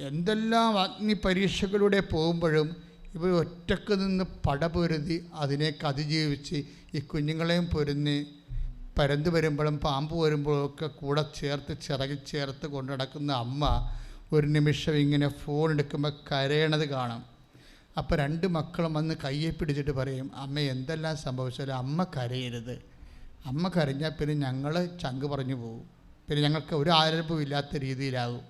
എന്തെല്ലാം അഗ്നി പരീക്ഷകളിലൂടെ പോകുമ്പോഴും ഇവർ ഒറ്റക്ക് നിന്ന് പടപൊരുതി അതിനേക്ക് അതിജീവിച്ച് ഈ കുഞ്ഞുങ്ങളെയും പൊരുന്ന് പരന്ത് വരുമ്പോഴും പാമ്പ് വരുമ്പോഴും ഒക്കെ കൂടെ ചിറകിൽ ചേർത്ത് കൊണ്ടു നടക്കുന്ന അമ്മ ഒരു നിമിഷം ഇങ്ങനെ ഫോൺ എടുക്കുമ്പോൾ കരയണത് കാണാം. അപ്പോൾ 2 മക്കളും വന്ന് കയ്യെ പിടിച്ചിട്ട് പറയും, അമ്മ എന്തെല്ലാം സംഭവിച്ചാലും അമ്മ കരയരുത്. അമ്മ കരഞ്ഞാൽ പിന്നെ ഞങ്ങൾ ചങ്ക് പറഞ്ഞു പോകും, പിന്നെ ഞങ്ങൾക്ക് ഒരു ആരംഭവും ഇല്ലാത്ത രീതിയിലാകും.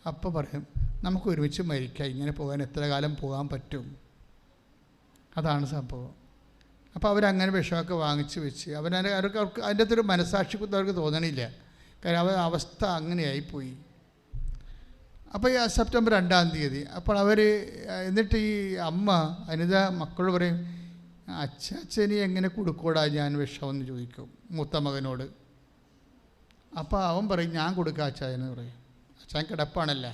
അപ്പോൾ പറയും, നമുക്ക് ഒരുമിച്ച് മരിക്കാം, ഇങ്ങനെ പോകാൻ എത്ര കാലം പോകാൻ പറ്റും. അതാണ് സംഭവം. അപ്പോൾ അവരങ്ങനെ വിഷമൊക്കെ വാങ്ങിച്ച് വെച്ച് അവർക്ക് അതിൻ്റെ അകത്തൊരു മനസാക്ഷി അവർക്ക് തോന്നണില്ല. കാരണം അവരുടെ അവസ്ഥ അങ്ങനെയായിപ്പോയി. അപ്പോൾ ഈ സെപ്റ്റംബർ 2-ാം തീയതി അപ്പോൾ എന്നിട്ട് ഈ അമ്മ അനിത മക്കളോട് പറയും, അച്ഛനി എങ്ങനെ കൊടുക്കൂടാ ഞാൻ വിഷമെന്ന് ചോദിക്കും മൂത്ത മകനോട്. അപ്പോൾ അവൻ പറയും, ഞാൻ കൊടുക്കാം അച്ചായനെന്ന് പറയും. അച്ചായൻ കിടപ്പാണല്ലേ,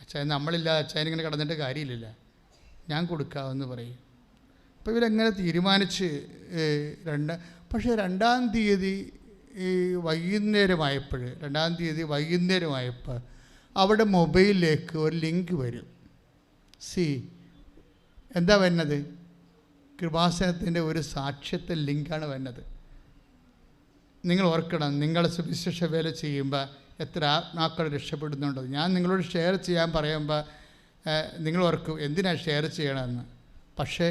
അച്ചായൻ നമ്മളില്ലാതെ അച്ചായൻ ഇങ്ങനെ കിടന്നിട്ട് കാര്യമില്ലല്ല, ഞാൻ കൊടുക്കാമെന്ന് പറയും. അപ്പോൾ ഇവരെങ്ങനെ തീരുമാനിച്ച് പക്ഷേ 2-ാം തീയതി വൈകുന്നേരമായപ്പോൾ അവിടെ മൊബൈലിലേക്ക് ഒരു ലിങ്ക് വരും. എന്താ വരുന്നത്? കൃപാസനത്തിൻ്റെ ഒരു സാക്ഷ്യത്തെ ലിങ്കാണ് വരുന്നത്. നിങ്ങൾ ഓർക്കണം, നിങ്ങൾ സുവിശേഷ വേല ചെയ്യുമ്പോൾ എത്ര ആത്മാക്കൾ രക്ഷപ്പെടുന്നുണ്ടോ. ഞാൻ നിങ്ങളോട് ഷെയർ ചെയ്യാൻ പറയുമ്പോൾ നിങ്ങൾ ഓർക്കും എന്തിനാണ് ഷെയർ ചെയ്യണമെന്ന്. പക്ഷേ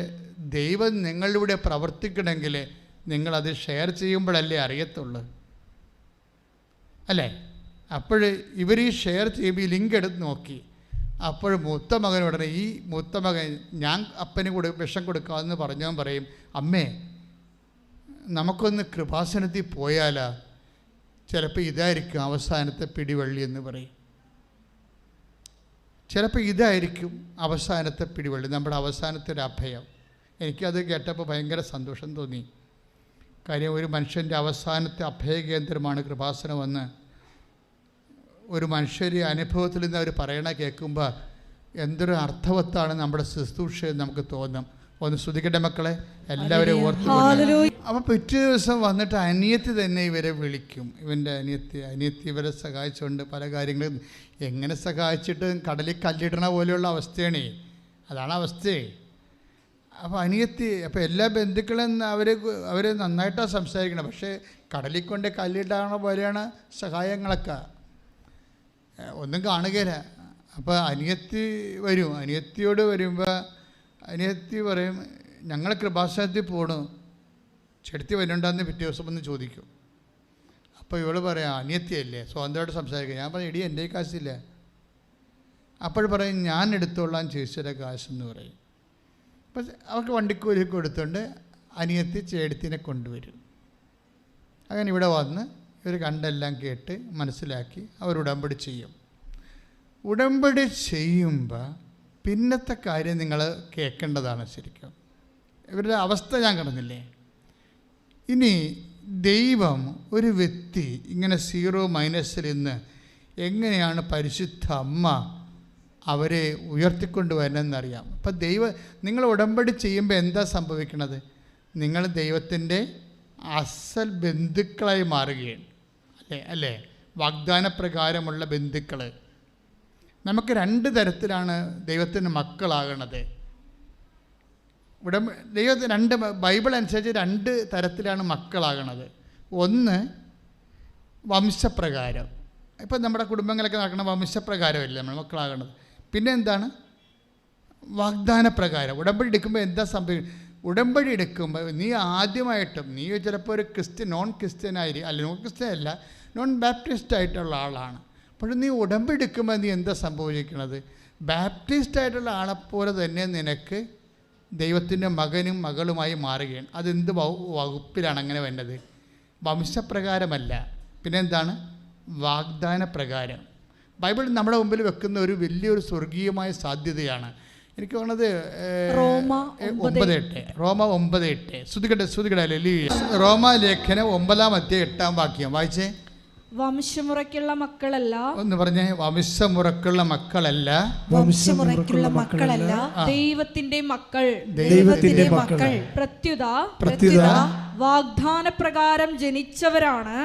ദൈവം നിങ്ങളിലൂടെ പ്രവർത്തിക്കണമെങ്കിൽ നിങ്ങളത് ഷെയർ ചെയ്യുമ്പോഴല്ലേ അറിയത്തുള്ളൂ, അല്ലേ? അപ്പോൾ ഇവർ ഈ ഷെയർ ചെയ്യുമ്പോൾ ഈ ലിങ്ക് എടുത്ത് നോക്കി. അപ്പോൾ മൂത്ത മകൻ ഉടനെ ഈ മൂത്ത മകൻ ഞാൻ അപ്പന് വിഷം കൊടുക്കാമെന്ന് പറഞ്ഞവൻ പറയും, അമ്മേ നമുക്കൊന്ന് കൃപാസനത്തിൽ പോയാലാ, ചിലപ്പോൾ ഇതായിരിക്കും അവസാനത്തെ പിടിവള്ളി എന്ന് പറയും. ചിലപ്പോൾ ഇതായിരിക്കും അവസാനത്തെ പിടിവള്ളി, നമ്മുടെ അവസാനത്തെ ഒരു അഭയം. എനിക്കത് കേട്ടപ്പോൾ ഭയങ്കര സന്തോഷം തോന്നി. കാര്യം ഒരു മനുഷ്യൻ്റെ അവസാനത്തെ അഭയകേന്ദ്രമാണ് കൃപാസനമെന്ന് ഒരു മനുഷ്യരെ അനുഭവത്തിൽ നിന്ന് അവർ പറയണ കേൾക്കുമ്പോൾ എന്തൊരു അർത്ഥവത്താണ് നമ്മുടെ ശുശ്രൂഷ നമുക്ക് തോന്നും. ഒന്ന് ശ്രുതിക്കട്ടെ മക്കളെ, എല്ലാവരെയും ഓർത്ത്. അപ്പോൾ പിറ്റേ ദിവസം വന്നിട്ട് അനിയത്തി തന്നെ ഇവരെ വിളിക്കും. ഇവൻ്റെ അനിയത്തി ഇവരെ സഹായിച്ചുകൊണ്ട് പല കാര്യങ്ങളും. എങ്ങനെ സഹായിച്ചിട്ട് കടലിൽ കല്ലിടണ പോലെയുള്ള അവസ്ഥയാണേ, അതാണ് അവസ്ഥയെ. അപ്പോൾ അനിയത്തി, അപ്പോൾ എല്ലാ ബന്ധുക്കളും അവർ നന്നായിട്ടാണ് സംസാരിക്കണം. പക്ഷേ കടലിൽ കൊണ്ട് കല്ലിടണ പോലെയാണ് സഹായങ്ങളൊക്കെ, ഒന്നും കാണുകയില്ല. അപ്പോൾ അനിയത്തി വരും. അനിയത്തിയോട് വരുമ്പോൾ അനിയത്തി പറയും, ഞങ്ങൾ കൃപാസനത്തിൽ പോകണു, ചെടുത്തി വരുന്നുണ്ടെന്ന് പിറ്റേ ദിവസം ഒന്ന് ചോദിക്കും. അപ്പോൾ ഇവള് പറയാം, അനിയത്തിയല്ലേ, സ്വന്തമായിട്ട് സംസാരിക്കുക. ഞാൻ പറയും, എടി എൻ്റെ കാശില്ല. അപ്പോൾ പറയും, ഞാൻ എടുത്തോളാം ചേച്ചിയുടെ കാശെന്ന് പറയും. അപ്പം അവർക്ക് വണ്ടിക്കൂലി കൊടുത്തുകൊണ്ട് അനിയത്തി ചേടത്തിനെ കൊണ്ടുവരും. അങ്ങനെ ഇവിടെ വന്ന് ഇവർ കണ്ടെല്ലാം കേട്ട് മനസ്സിലാക്കി അവർ ഉടമ്പടി ചെയ്യും. ഉടമ്പടി ചെയ്യുമ്പോൾ പിന്നത്തെ കാര്യം നിങ്ങൾ കേൾക്കേണ്ടതാണ്. ശരിക്കും ഇവരുടെ അവസ്ഥ ഞാൻ കടന്നില്ലേ. ഇനി ദൈവം ഒരു വ്യക്തി ഇങ്ങനെ 0- നിന്ന് എങ്ങനെയാണ് പരിശുദ്ധ അമ്മ അവരെ ഉയർത്തിക്കൊണ്ട് വരണമെന്നറിയാം. അപ്പം നിങ്ങൾ ഉടമ്പടി ചെയ്യുമ്പോൾ എന്താ സംഭവിക്കണത്? നിങ്ങൾ ദൈവത്തിൻ്റെ അസൽ ബന്ധുക്കളായി മാറുകയാണ്. അല്ലേ? വാഗ്ദാനപ്രകാരമുള്ള ബന്ധുക്കൾ. നമുക്ക് 2 തരത്തിലാണ് ദൈവത്തിൻ്റെ മക്കളാകണത്. ദൈവത്തിന് ബൈബിൾ അനുസരിച്ച് 2 തരത്തിലാണ് മക്കളാകണത്. ഒന്ന് വംശപ്രകാരം. ഇപ്പം നമ്മുടെ കുടുംബങ്ങളൊക്കെ നടക്കുന്ന വംശപ്രകാരമല്ലേ നമ്മൾ മക്കളാകണത്. പിന്നെ എന്താണ്? വാഗ്ദാനപ്രകാരം. ഉടമ്പടി എടുക്കുമ്പോൾ എന്താ സംഭവിക്കും? ഉടമ്പടി എടുക്കുമ്പോൾ നീ ആദ്യമായിട്ടും, നീ ചിലപ്പോൾ ഒരു നോൺ ക്രിസ്ത്യൻ ആയിരിക്കും, അല്ല നോൺ ക്രിസ്ത്യൻ അല്ല, നോൺ ബാപ്റ്റിസ്റ്റ് ആയിട്ടുള്ള ആളാണ്. അപ്പോൾ നീ ഉടമ്പടി എടുക്കുമ്പോൾ നീ എന്താ സംഭവിക്കുന്നത്? ബാപ്റ്റിസ്റ്റ് ആയിട്ടുള്ള ആളെപ്പോലെ തന്നെ നിനക്ക് ദൈവത്തിൻ്റെ മകനും മകളുമായി മാറുകയാണ്. അതെന്ത് വകുപ്പിലാണ് അങ്ങനെ വേണ്ടത്? വംശപ്രകാരമല്ല, പിന്നെന്താണ്? വാഗ്ദാനപ്രകാരം. ബൈബിൾ നമ്മുടെ മുമ്പിൽ വെക്കുന്ന ഒരു വലിയൊരു സ്വർഗീയമായ സാധ്യതയാണ്. എനിക്ക് തോന്നുന്നത് റോമ 9:8. ശ്രുതികട റോമ ലേഖനം 9:8 വായിച്ചേ. വംശമുറയ്ക്കുള്ള മക്കളല്ല. ഒന്ന് പറഞ്ഞേ. വംശമുറക്കുള്ള മക്കളല്ല. വംശമുറയ്ക്കുള്ള മക്കളല്ല, ദൈവത്തിന്റെ മക്കൾ. ദൈവത്തിന്റെ മക്കൾ. പ്രത്യുത വാഗ്ദാനപ്രകാരം ജനിച്ചവരാണ്.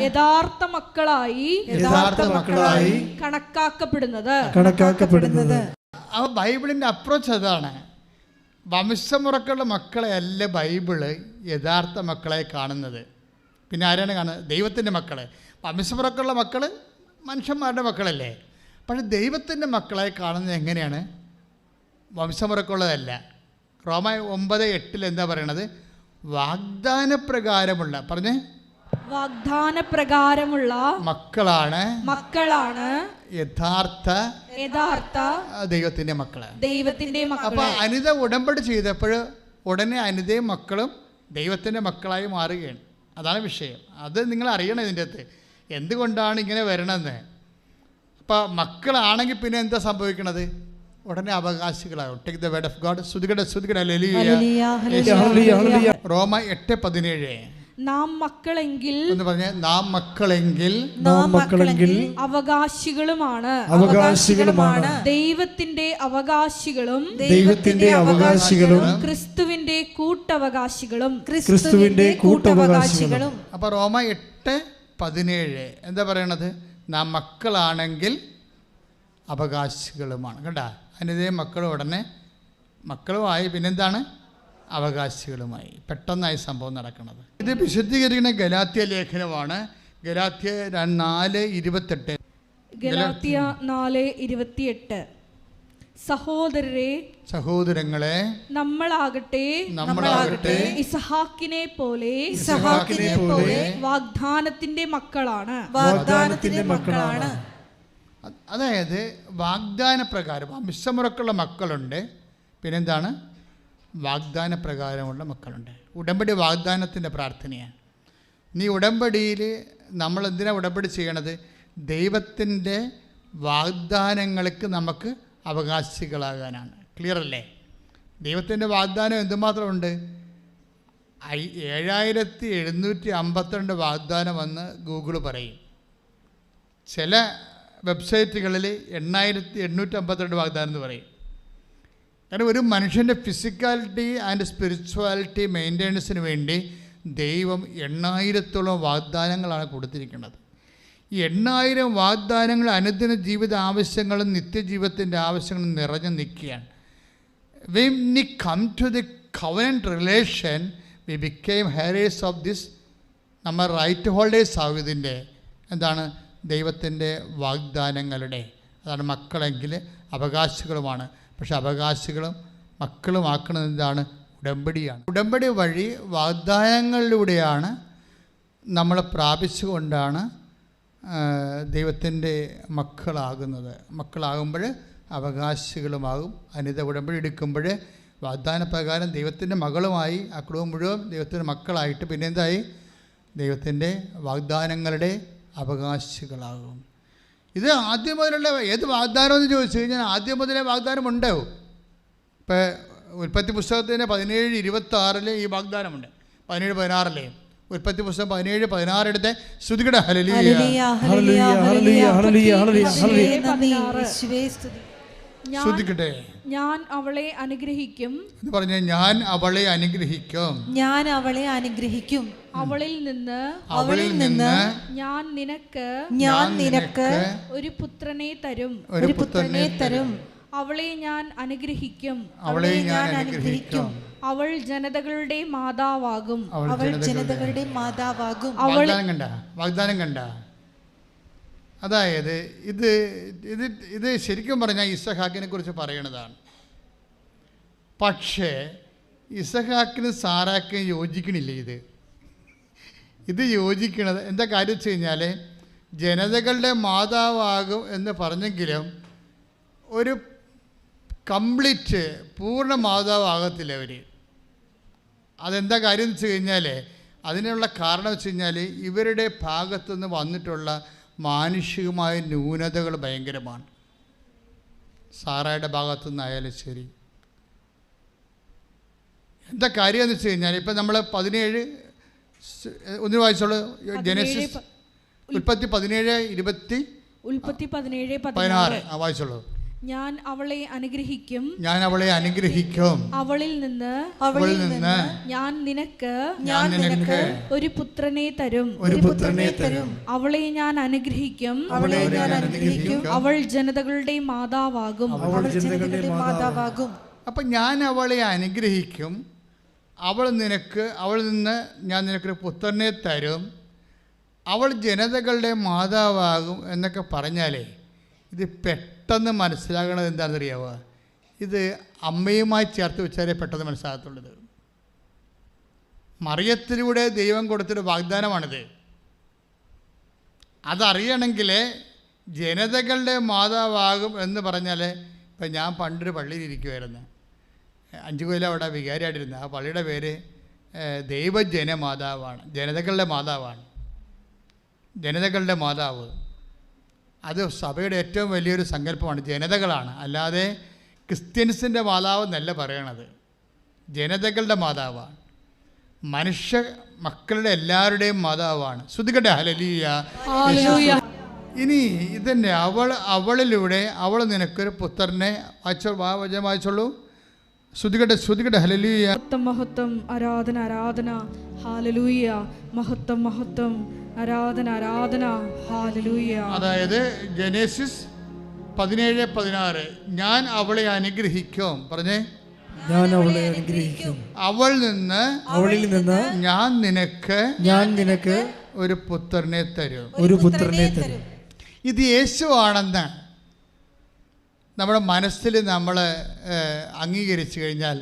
യഥാർത്ഥ മക്കളായി കണക്കാക്കപ്പെടുന്നത്. ആ ബൈബിളിന്റെ അപ്രോച്ച് അതാണ്. വംശമുറക്കുള്ള മക്കളെ അല്ല ബൈബിള് യഥാർത്ഥ മക്കളെ കാണുന്നത്. പിന്നെ ആരാണ് കാണുന്നത്? ദൈവത്തിൻ്റെ മക്കളെ. വംശമുറക്കുള്ള മക്കൾ മനുഷ്യന്മാരുടെ മക്കളല്ലേ. പക്ഷേ ദൈവത്തിൻ്റെ മക്കളെ കാണുന്നത് എങ്ങനെയാണ്? വംശമുറക്കുള്ളതല്ല. റോമ 9:8 എന്താ പറയണത്? വാഗ്ദാനപ്രകാരമുള്ള, പറഞ്ഞേ, വാഗ്ദാനപ്രകാരമുള്ള മക്കളാണ് യഥാർത്ഥ ദൈവത്തിൻ്റെ മക്കള്. അപ്പോൾ അനിത ഉടമ്പടി ചെയ്തപ്പോൾ ഉടനെ അനിതയും മക്കളും ദൈവത്തിൻ്റെ മക്കളായി മാറുകയാണ്. അതാണ് വിഷയം. അത് നിങ്ങൾ അറിയണം ഇതിൻ്റെ അകത്ത് എന്തുകൊണ്ടാണ് ഇങ്ങനെ വരണമെന്ന്. അപ്പോൾ മക്കളാണെങ്കിൽ പിന്നെ എന്താ സംഭവിക്കണത്? ഉടനെ അവകാശികളാകും. Take the word of God. ശ്രുതികട റോമ 8:17. നാം മക്കളെങ്കിൽ എന്ന് പറഞ്ഞ നാം മക്കളെങ്കിൽ അവകാശികളുമാണ്. ദൈവത്തിന്റെ അവകാശികളും ക്രിസ്തുവിന്റെ കൂട്ടവകാശികളും. അപ്പൊ റോമ 8:17 എന്താ പറയണത്? നാം മക്കളാണെങ്കിൽ അവകാശികളുമാണ്. കണ്ടാ, അതിൻ്റെ മക്കളും ഉടനെ മക്കളുമായി, പിന്നെന്താണ്? അവകാശികളുമായി. പെട്ടെന്നായി സംഭവം നടക്കുന്നത്. ഇത് വിശദീകരിക്കുന്ന ഗലാത്യ ലേഖനമാണ്. ഗലാത്യ 4:28. ഗലാത്യ 4:28. സഹോദരങ്ങളെ, നമ്മളാകട്ടെ ഇസഹാക്കിനെ പോലെ വാഗ്ദാനത്തിന്റെ മക്കളാണ്. അതായത് വാഗ്ദാനപ്രകാരം വംശമുറക്കുള്ള മക്കളുണ്ട്, പിന്നെന്താണ്? വാഗ്ദാനപ്രകാരമുള്ള മക്കളുണ്ട്. ഉടമ്പടി വാഗ്ദാനത്തിൻ്റെ പ്രാർത്ഥനയാണ്. നീ ഉടമ്പടിയിൽ നമ്മൾ എന്തിനാണ് ഉടമ്പടി ചെയ്യണത്? ദൈവത്തിൻ്റെ വാഗ്ദാനങ്ങൾക്ക് നമുക്ക് അവകാശികളാകാനാണ്. ക്ലിയർ അല്ലേ? ദൈവത്തിൻ്റെ വാഗ്ദാനം എന്തുമാത്രമുണ്ട്? 7752 വാഗ്ദാനമെന്ന് ഗൂഗിൾ പറയും. ചില വെബ്സൈറ്റുകളിൽ 8852 വാഗ്ദാനം എന്ന് പറയും. കാരണം ഒരു മനുഷ്യൻ്റെ ഫിസിക്കാലിറ്റി ആൻഡ് സ്പിരിച്വാലിറ്റി മെയിൻ്റെനൻസിന് വേണ്ടി ദൈവം 8000-ഓളം വാഗ്ദാനങ്ങളാണ് കൊടുത്തിരിക്കുന്നത്. ഈ 8000 വാഗ്ദാനങ്ങൾ അനുദിന ജീവിത ആവശ്യങ്ങളും നിത്യജീവിതത്തിൻ്റെ ആവശ്യങ്ങളും നിറഞ്ഞു നിൽക്കുകയാണ്. When we come to the covenant relation, we became heirs of this. നമ്മൾ റൈറ്റ് ഹോൾഡേഴ്സ് ആവും ഇതിൻ്റെ. എന്താണ്? ദൈവത്തിൻ്റെ വാഗ്ദാനങ്ങളുടെ. അതാണ് മക്കളെങ്കിൽ അവകാശികളുമാണ്. പക്ഷെ അവകാശികളും മക്കളുമാക്കുന്നത് എന്താണ്? ഉടമ്പടിയാണ്. ഉടമ്പടി വഴി വാഗ്ദാനങ്ങളിലൂടെയാണ് നമ്മൾ പ്രാപിച്ചുകൊണ്ടാണ് ദൈവത്തിൻ്റെ മക്കളാകുന്നത്. മക്കളാകുമ്പോൾ അവകാശികളുമാകും. അനിത ഉടമ്പടി എടുക്കുമ്പോൾ വാഗ്ദാന പ്രകാരം ദൈവത്തിൻ്റെ മകളുമായി ആ കുടുംബം മുഴുവൻ ദൈവത്തിൻ്റെ മക്കളായിട്ട് പിന്നെ എന്തായി? ദൈവത്തിൻ്റെ വാഗ്ദാനങ്ങളുടെ അവകാശികളാകും. ഇത് ആദ്യം മുതലുള്ള ഏത് വാഗ്ദാനം എന്ന് ചോദിച്ചു കഴിഞ്ഞാൽ ആദ്യം മുതലേ വാഗ്ദാനം ഉണ്ടാവും. ഇപ്പോൾ ഉൽപ്പത്തി പുസ്തകത്തിൻ്റെ 17:26 ഈ വാഗ്ദാനമുണ്ട്. 17:16 ഉൽപ്പത്തി പുസ്തകം 17:16 എടുത്ത് ശ്രുതികട ഹല്ലേലൂയ ശ്രുതിക്കട്ടെ. ഞാൻ അവളെ അനുഗ്രഹിക്കും എന്ന് പറഞ്ഞ ഞാൻ അവളെ അനുഗ്രഹിക്കും. ഞാൻ അവളെ അനുഗ്രഹിക്കും. അവളിൽ നിന്ന് ഞാൻ നിനക്ക് ഒരു പുത്രനെ തരും. അവളെ ഞാൻ അനുഗ്രഹിക്കും. അവൾ ജനതകളുടെ മാതാവാകും. വാഗ്ദാനം കണ്ട. അതായത് ഇത് ശരിക്കും പറഞ്ഞാൽ ഇസഹാക്കിനെ കുറിച്ച് പറയണതാണ്. പക്ഷേ ഇസഹാക്കിന് സാറാക്കിന് യോജിക്കണില്ല. ഇത് യോജിക്കണത് എന്താ കാര്യം വെച്ച് കഴിഞ്ഞാൽ ജനതകളുടെ മാതാവാകും എന്ന് പറഞ്ഞെങ്കിലും ഒരു കംപ്ലീറ്റ് പൂർണ്ണ മാതാവാകത്തില്ല അവർ. അതെന്താ കാര്യം എന്ന് വെച്ച് കഴിഞ്ഞാൽ അതിനുള്ള കാരണം വെച്ച് കഴിഞ്ഞാൽ ഇവരുടെ ഭാഗത്തുനിന്ന് വന്നിട്ടുള്ള മാനുഷികമായ ന്യൂനതകൾ ഭയങ്കരമാണ്. സാറയുടെ ഭാഗത്തുനിന്നായാലും ശരി. എന്താ കാര്യം എന്ന് വെച്ച് കഴിഞ്ഞാൽ ഇപ്പം നമ്മൾ 17 ഒന്ന് വായിച്ചോളൂ. ജനസിസ് ഉൽപ്പത്തി 17:16 വായിച്ചോളൂ. ഞാൻ അവളെ അനുഗ്രഹിക്കും. അവളിൽ നിന്ന് ഞാൻ നിനക്ക് ഒരു പുത്രനെ തരും. അവളെ ഞാൻ അനുഗ്രഹിക്കും. അവൾ ജനതകളുടെ മാതാവാകും. അപ്പം ഞാൻ അവളെ അനുഗ്രഹിക്കും. അവളിൽ നിന്ന് ഞാൻ നിനക്കൊരു പുത്രനെ തരും. അവൾ ജനതകളുടെ മാതാവാകും എന്നൊക്കെ പറഞ്ഞാലേ ഇത് പെട്ടെന്ന് മനസ്സിലാകണത് എന്താണെന്നറിയാവുക? ഇത് അമ്മയുമായി ചേർത്ത് വെച്ചാലേ പെട്ടെന്ന് മനസ്സിലാകത്തുള്ളത്. മറിയത്തിലൂടെ ദൈവം കൊടുത്തൊരു വാഗ്ദാനമാണിത്. അതറിയണമെങ്കിൽ ജനതകളുടെ മാതാവാകും എന്ന് പറഞ്ഞാൽ ഇപ്പം ഞാൻ പണ്ടൊരു പള്ളിയിലിരിക്കുമായിരുന്നു. 5 കൊല്ലം അവിടെ വികാരിയായിട്ടിരുന്നത്. ആ പള്ളിയുടെ പേര് ദൈവജനമാതാവാണ്. ജനതകളുടെ മാതാവ്. അത് സഭയുടെ ഏറ്റവും വലിയൊരു സങ്കല്പമാണ്. ജനതകളാണ്, അല്ലാതെ ക്രിസ്ത്യൻസിൻ്റെ മാതാവ് എന്നല്ല പറയണത്. ജനതകളുടെ മാതാവാണ്. മനുഷ്യ മക്കളുടെ എല്ലാവരുടെയും മാതാവാണ്. ശ്രുതികട്ടെ ഹല്ലേലൂയ. ഇനി ഇതന്നെ അവളിലൂടെ അവൾ നിനക്കൊരു പുത്രനെ വായിച്ചോളൂ. ശ്രുതികട്ടെ ഹല്ലേലൂയ. മഹത്വം ആരാധന ഹല്ലേലൂയ. മഹത്വം ആരാധന ഹല്ലേലൂയ. അതായത് ജനസിസ് 17:16 ഞാൻ അവളെ അനുഗ്രഹിക്കും. പറഞ്ഞേ, ഞാൻ അവളെ അനുഗ്രഹിക്കും. അവളിൽ നിന്ന് ഞാൻ നിനക്ക് ഒരു പുത്രനെ തരും. ഇത് യേശുവാണെന്ന് നമ്മുടെ മനസ്സിൽ നമ്മൾ അംഗീകരിച്ചു കഴിഞ്ഞാൽ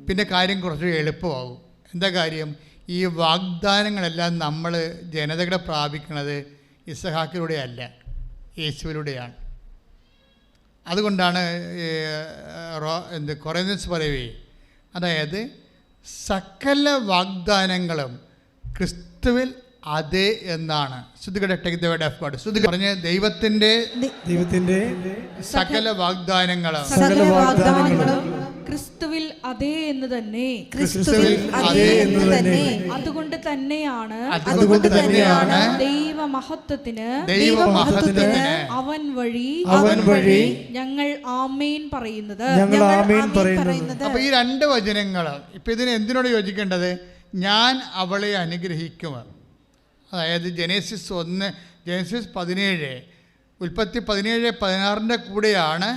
പിന്നെ കാര്യം കുറച്ച് എളുപ്പമാകും. എന്താ കാര്യം? ഈ വാഗ്ദാനങ്ങളെല്ലാം നമ്മൾ ജനതകളെ പ്രാപിക്കുന്നത് ഇസഹാക്കിലൂടെയല്ല, യേശുവിലൂടെയാണ്. അതുകൊണ്ടാണ് കൊറിന്ത്യൻസ് പറയുകയെ, അതായത് സകല വാഗ്ദാനങ്ങളും ക്രിസ്തുവിൽ അതെ എന്നാണ്. ശ്രുതികടെ take the word of God. ശ്രുതി പറഞ്ഞ് ദൈവത്തിന്റെ സകല വാഗ്ദാനങ്ങളും ക്രിസ്തുവിൽ അതേ എന്ന് തന്നെ. അതുകൊണ്ട് തന്നെയാണ് ദൈവമഹത്വത്തിന് അവൻ വഴി ഞങ്ങൾ ആമേൻ പറയുന്നത്. അപ്പൊ ഈ രണ്ട് വചനങ്ങൾ ഇപ്പൊ ഇതിന് എന്തിനോട് യോജിക്കേണ്ടത്? ഞാൻ അവളെ അനുഗ്രഹിക്കും. അതായത് ജനേസിസ് 17, ഉൽപ്പത്തി 17:16 കൂടെയാണ്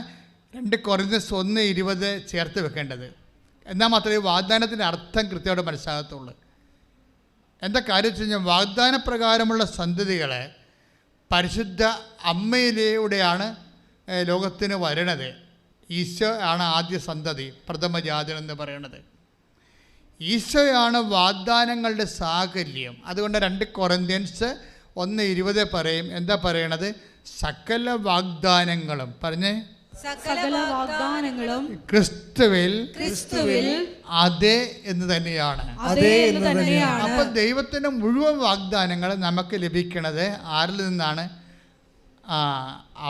2 കൊരിന്ത്യസ് 1:20 ചേർത്ത് വെക്കേണ്ടത്. എന്നാൽ മാത്രമേ വാഗ്ദാനത്തിൻ്റെ അർത്ഥം കൃത്യമായിട്ട് മനസ്സിലാകത്തുള്ളൂ. എന്താ കാര്യം വെച്ച് കഴിഞ്ഞാൽ വാഗ്ദാനപ്രകാരമുള്ള സന്തതികളെ പരിശുദ്ധ അമ്മയിലൂടെയാണ് ലോകത്തിന് വരണത്. ഈശോ ആണ് ആദ്യ സന്തതി, പ്രഥമജാതൻ എന്ന് പറയുന്നത്. ഈശോയാണ് വാഗ്ദാനങ്ങളുടെ സാകല്യം. അതുകൊണ്ട് 2 കൊരിന്ത്യൻസ് 1:20 പറയും. എന്താ പറയണത്? സകല വാഗ്ദാനങ്ങളും പറഞ്ഞേ, സകല വാഗ്ദാനങ്ങളും ക്രിസ്തുവിൽ അതെ എന്ന് തന്നെയാണ്. അപ്പൊ ദൈവത്തിന്റെ മുഴുവൻ വാഗ്ദാനങ്ങളും നമുക്ക് ലഭിക്കണത് ആരിൽ നിന്നാണ്?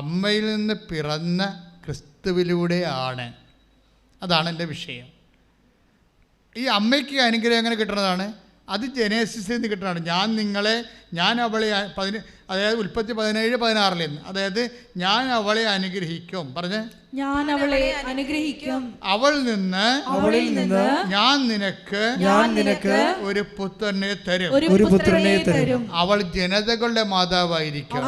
അമ്മയിൽ നിന്ന് പിറന്ന ക്രിസ്തുവിലൂടെയാണ്. അതാണ് എൻ്റെ വിഷയം. ഈ അമ്മയ്ക്ക് അനുഗ്രഹം എങ്ങനെ കിട്ടുന്നതാണ്? അത് ജനേസിസിൽ നിന്ന് കിട്ടുന്നതാണ്. ഞാൻ അവളെ അതായത് ഉൽപ്പത്തി 17:16 അതായത് ഞാൻ അവളെ അനുഗ്രഹിക്കും. പറഞ്ഞേ, ഞാൻ അവളെ അനുഗ്രഹിക്കും. അവളിൽ നിന്ന് ഞാൻ നിനക്ക് ഒരു പുത്രനെ തരും. അവൾ ജനതകളുടെ മാതാവായിരിക്കും.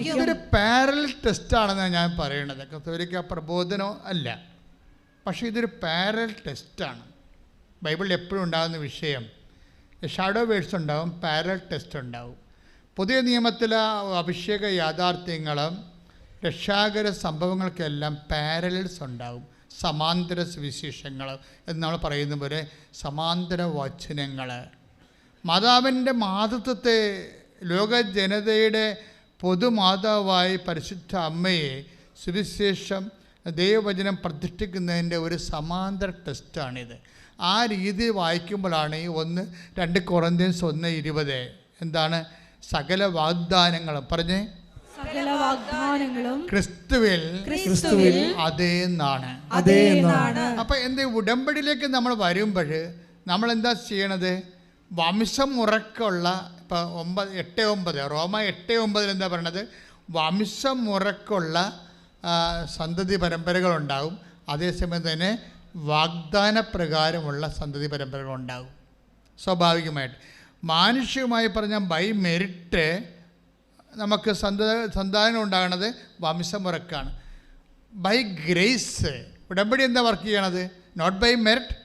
ഇതൊരു പാരലൽ ടെസ്റ്റ് ആണെന്നാണ് ഞാൻ പറയണത്. കത്തോലിക്ക പ്രബോധനം അല്ല, പക്ഷേ ഇതൊരു പാരലൽ ടെസ്റ്റാണ്. ബൈബിളിൽ എപ്പോഴും ഉണ്ടാകുന്ന വിഷയം ഷാഡോ വേഴ്സ് ഉണ്ടാവും, പാരലൽ ടെസ്റ്റ് ഉണ്ടാവും. പുതിയ നിയമത്തിലെ അഭിഷേക യാഥാർത്ഥ്യങ്ങളും രക്ഷാകര സംഭവങ്ങൾക്കെല്ലാം പാരലൽസ് ഉണ്ടാവും. സമാന്തര സുവിശേഷങ്ങൾ എന്ന് നമ്മൾ പറയുന്ന പോലെ സമാന്തര വചനങ്ങൾ. മാതാവിൻ്റെ മാതൃത്വത്തെ ലോക ജനതയുടെ പൊതുമാതാവായി പരിശുദ്ധ അമ്മയെ സുവിശേഷം ദൈവവചനം പ്രതിഷ്ഠിക്കുന്നതിൻ്റെ ഒരു സമാന്തര ടെസ്റ്റാണിത്. ആ രീതി വായിക്കുമ്പോഴാണ് ഈ 2 കൊരിന്ത്യൻസ് 1:20 എന്താണ്? സകല വാഗ്ദാനങ്ങളും പറഞ്ഞേ, സകല വാഗ്ദാനങ്ങളും ക്രിസ്തുവിൽ അതേ എന്നാണ്. അപ്പൊ എന്താ ഉടമ്പടിയിലേക്ക് നമ്മൾ വരുമ്പോൾ നമ്മൾ എന്താ ചെയ്യണത്? വംശമുറക്കുള്ള ഇപ്പൊ 8:9 റോമ 8:9 എന്താ പറയണത്? വംശമുറക്കുള്ള സന്തതി പരമ്പരകളുണ്ടാവും. അതേസമയം തന്നെ വാഗ്ദാനപ്രകാരമുള്ള സന്തതി പരമ്പരകളുണ്ടാകും. സ്വാഭാവികമായിട്ട് മാനുഷികമായി പറഞ്ഞാൽ ബൈ മെറിറ്റ് നമുക്ക് സന്താനം ഉണ്ടാകുന്നത് വംശമുറക്കാണ്. ബൈ ഗ്രേസ് ഉടമ്പടി എന്താ വർക്ക് ചെയ്യണത്? Not by merit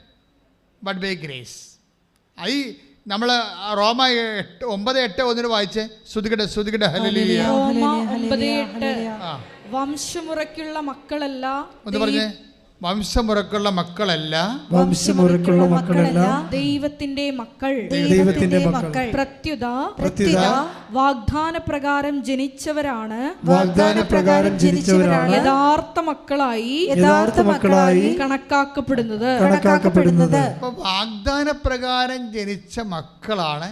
but by grace. ഈ നമ്മൾ റോമ 9:8 വായിച്ചേ. ശ്രുതികട്ടെ ഹല്ലേലൂയ. വംശമുറയ്ക്കുള്ള മക്കളല്ല ഒന്ന് പറഞ്ഞേ. വംശമുറക്കുള്ള മക്കളല്ല ദൈവത്തിന്റെ മക്കൾ. പ്രത്യുത വാഗ്ദാനപ്രകാരം ജനിച്ചവരാണ് യഥാർത്ഥ മക്കളായി കണക്കാക്കപ്പെടുന്നത്. വാഗ്ദാനപ്രകാരം ജനിച്ച മക്കളാണ്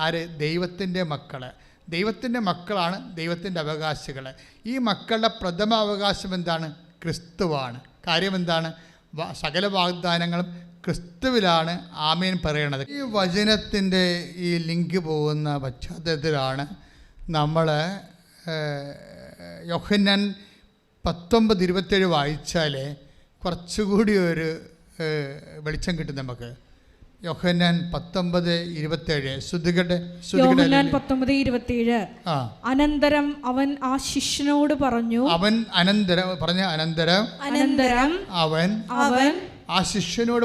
ആര്? ദൈവത്തിന്റെ മക്കള്. ദൈവത്തിന്റെ മക്കളാണ് ദൈവത്തിന്റെ അവകാശികൾ. ഈ മക്കളുടെ പ്രഥമ അവകാശം എന്താണ്? ക്രിസ്തുവാണ്. കാര്യം എന്താണ്? സകല വാഗ്ദാനങ്ങളും ക്രിസ്തുവിലാണ് ആമേൻ പറയണത്. ഈ വചനത്തിൻ്റെ ഈ ലിങ്ക് പോകുന്ന പശ്ചാത്തലത്തിലാണ് നമ്മൾ യോഹന്നാൻ 19:27 വായിച്ചാൽ കുറച്ചുകൂടി ഒരു വെളിച്ചം കിട്ടും നമുക്ക്. യോഹന്നാൻ 19:27 യോഹന്നാൻ 19:27 അനന്തരം അവൻ ആ ശിഷ്യനോട് പറഞ്ഞു. അനന്തരം അവൻ ആ ശിഷ്യനോട്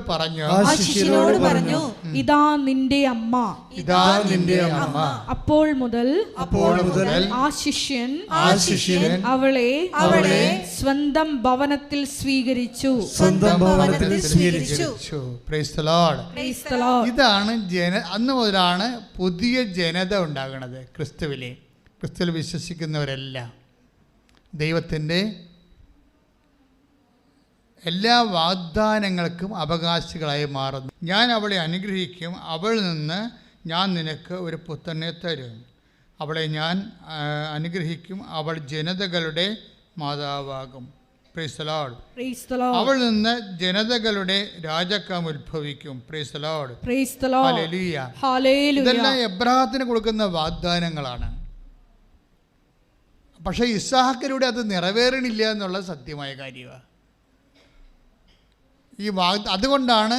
പറഞ്ഞു, ഇതാ നിന്റെ അമ്മ. അപ്പോൾ മുതൽ ആ ശിഷ്യൻ അവളെ സ്വന്തം ഭവനത്തിൽ സ്വീകരിച്ചു. ഇതാണ് അന്ന് മുതലാണ് പുതിയ ജനത ഉണ്ടാകുന്നത്. ക്രിസ്തുവിൽ വിശ്വസിക്കുന്നവരെല്ലാം ദൈവത്തിൻ്റെ എല്ലാ വാഗ്ദാനങ്ങൾക്കും അവകാശികളായി മാറുന്നു. ഞാൻ അവളെ അനുഗ്രഹിക്കും, അവളിൽ നിന്ന് ഞാൻ നിനക്ക് ഒരു പുത്രനെ തരും, അവളെ ഞാൻ അനുഗ്രഹിക്കും, അവൾ ജനതകളുടെ മാതാവാകും. Price the Lord. അവൾ നിന്ന് ജനതകളുടെ രാജാക്കം ഉത്ഭവിക്കും. Praise the lord. ഹല്ലേലൂയ. ഇതെല്ലാം എബ്രാഹത്തിന് കൊടുക്കുന്ന വാഗ്ദാനങ്ങളാണ്. പക്ഷേ ഇസ്ഹാക്കിലൂടെ അത് നിറവേറണില്ല എന്നുള്ളത് സത്യമായ കാര്യമാണ്. അതുകൊണ്ടാണ്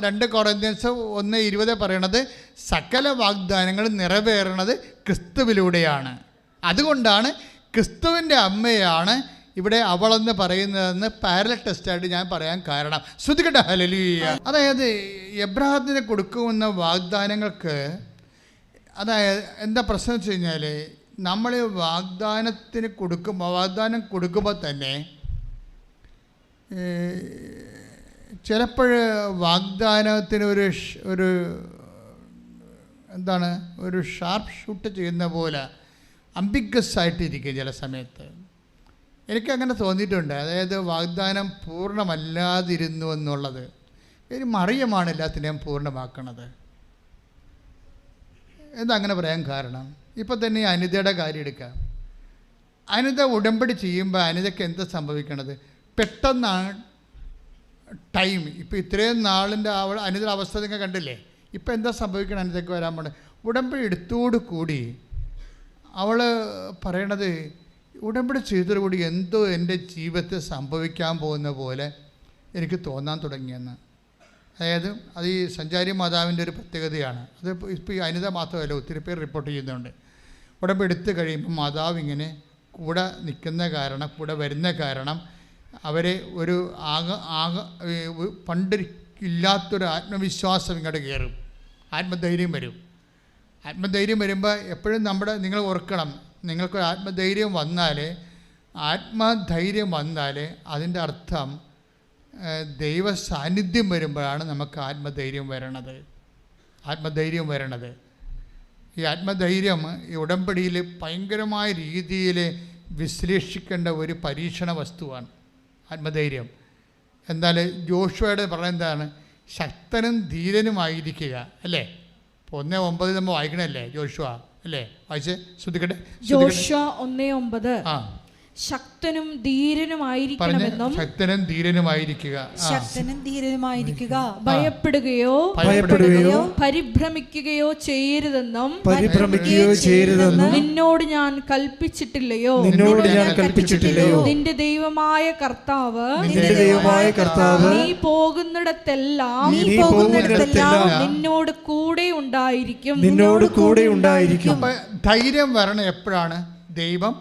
2 കൊറിന്ത്യൻസ് 1:20 പറയണത് സകല വാഗ്ദാനങ്ങളും നിറവേറണത് ക്രിസ്തുവിലൂടെയാണ്. അതുകൊണ്ടാണ് ക്രിസ്തുവിൻ്റെ അമ്മയാണ് ഇവിടെ അവളെന്ന് പറയുന്നതെന്ന് പാരലൽ ടെസ്റ്റായിട്ട് ഞാൻ പറയാൻ കാരണം. ശ്രദ്ധിക്കട്ടെ. ഹല്ലേലൂയ. അതായത് എബ്രാഹത്തിന് കൊടുക്കുന്ന വാഗ്ദാനങ്ങൾക്ക് എന്താ പ്രശ്നം വെച്ച് കഴിഞ്ഞാൽ, നമ്മൾ വാഗ്ദാനം കൊടുക്കുമ്പോൾ തന്നെ ചിലപ്പോൾ വാഗ്ദാനത്തിന് ഒരു ഷാർപ്പ് ഷൂട്ട് ചെയ്യുന്ന പോലെ അംബിഗസ് ആയിട്ടിരിക്കും ചില സമയത്ത്. എനിക്കങ്ങനെ തോന്നിയിട്ടുണ്ട്. അതായത് വാഗ്ദാനം പൂർണ്ണമല്ലാതിരുന്നു എന്നുള്ളത്. ഒരു മറിയമാണ് എല്ലാത്തിനെയും പൂർണ്ണമാക്കണത്. എന്താ അങ്ങനെ പറയാൻ കാരണം? ഇപ്പോൾ തന്നെ അനിതയുടെ കാര്യം എടുക്കാം. അനിത ഉടമ്പടി ചെയ്യുമ്പോൾ അനിതയ്ക്ക് എന്താ സംഭവിക്കണത്? പെട്ടെന്നാണ് ടൈം. ഇപ്പോൾ ഇത്രയും നാളിൻ്റെ അനിതയുടെ അവസ്ഥ നിങ്ങൾ കണ്ടില്ലേ. ഇപ്പോൾ എന്താ സംഭവിക്കണം? അനിതയ്ക്ക് വരാൻ പോണത് ഉടമ്പടി എടുത്തോടു കൂടി അവൾ പറയണത്, ഉടമ്പടി ചെയ്തതോടുകൂടി എന്തോ എൻ്റെ ജീവിതത്തിൽ സംഭവിക്കാൻ പോകുന്ന പോലെ എനിക്ക് തോന്നാൻ തുടങ്ങിയെന്ന്. അതായത് അത് ഈ സഞ്ചാരി മാതാവിൻ്റെ ഒരു പ്രത്യേകതയാണ്. അത് ഇപ്പോൾ ഈ അനിത മാത്രമല്ല, ഒത്തിരി പേർ റിപ്പോർട്ട് ചെയ്യുന്നുണ്ട്. ഉടമ്പടി എടുത്ത് കഴിയുമ്പോൾ മാതാവ് ഇങ്ങനെ കൂടെ നിൽക്കുന്ന കാരണം, കൂടെ വരുന്ന കാരണം അവരെ ഒരു പണ്ടില്ലാത്തൊരു ആത്മവിശ്വാസം ഇങ്ങോട്ട് കയറും, ആത്മധൈര്യം വരും. ആത്മധൈര്യം വരുമ്പോൾ എപ്പോഴും നിങ്ങൾ ഓർക്കണം, നിങ്ങൾക്കൊരു ആത്മധൈര്യം വന്നാൽ അതിൻ്റെ അർത്ഥം ദൈവ സാന്നിധ്യം വരുമ്പോഴാണ് നമുക്ക് ആത്മധൈര്യം വരണത്. ഈ ആത്മധൈര്യം ഈ ഉടമ്പടിയിൽ ഭയങ്കരമായ രീതിയിൽ വിശ്ലേഷിക്കേണ്ട ഒരു പരീക്ഷണ വസ്തുവാണ് ആത്മധൈര്യം. എന്നാൽ ജോഷുവയുടെ പറയുന്നത് എന്താണ്? ശക്തനും ധീരനുമായിരിക്കുക, അല്ലേ? 1:9 നമ്മൾ വായിക്കണല്ലേ ജോഷുവ, അല്ലേ? വായിച്ച് ശ്രദ്ധിക്കട്ടെ. ജോഷുവ 1:9. ശക്തനും ധീരനുമായിരിക്കണമെന്നും ഭയപ്പെടുകയോ പരിഭ്രമിക്കുകയോ ചെയ്യരുതെന്നും നിന്നോട് ഞാൻ കൽപ്പിച്ചിട്ടില്ലയോ? നിന്റെ ദൈവമായ കർത്താവ് നീ പോകുന്നിടത്തെല്ലാം നിന്നോട് കൂടെ ഉണ്ടായിരിക്കും. ധൈര്യം വരണം എപ്പോഴാണ്? ദൈവം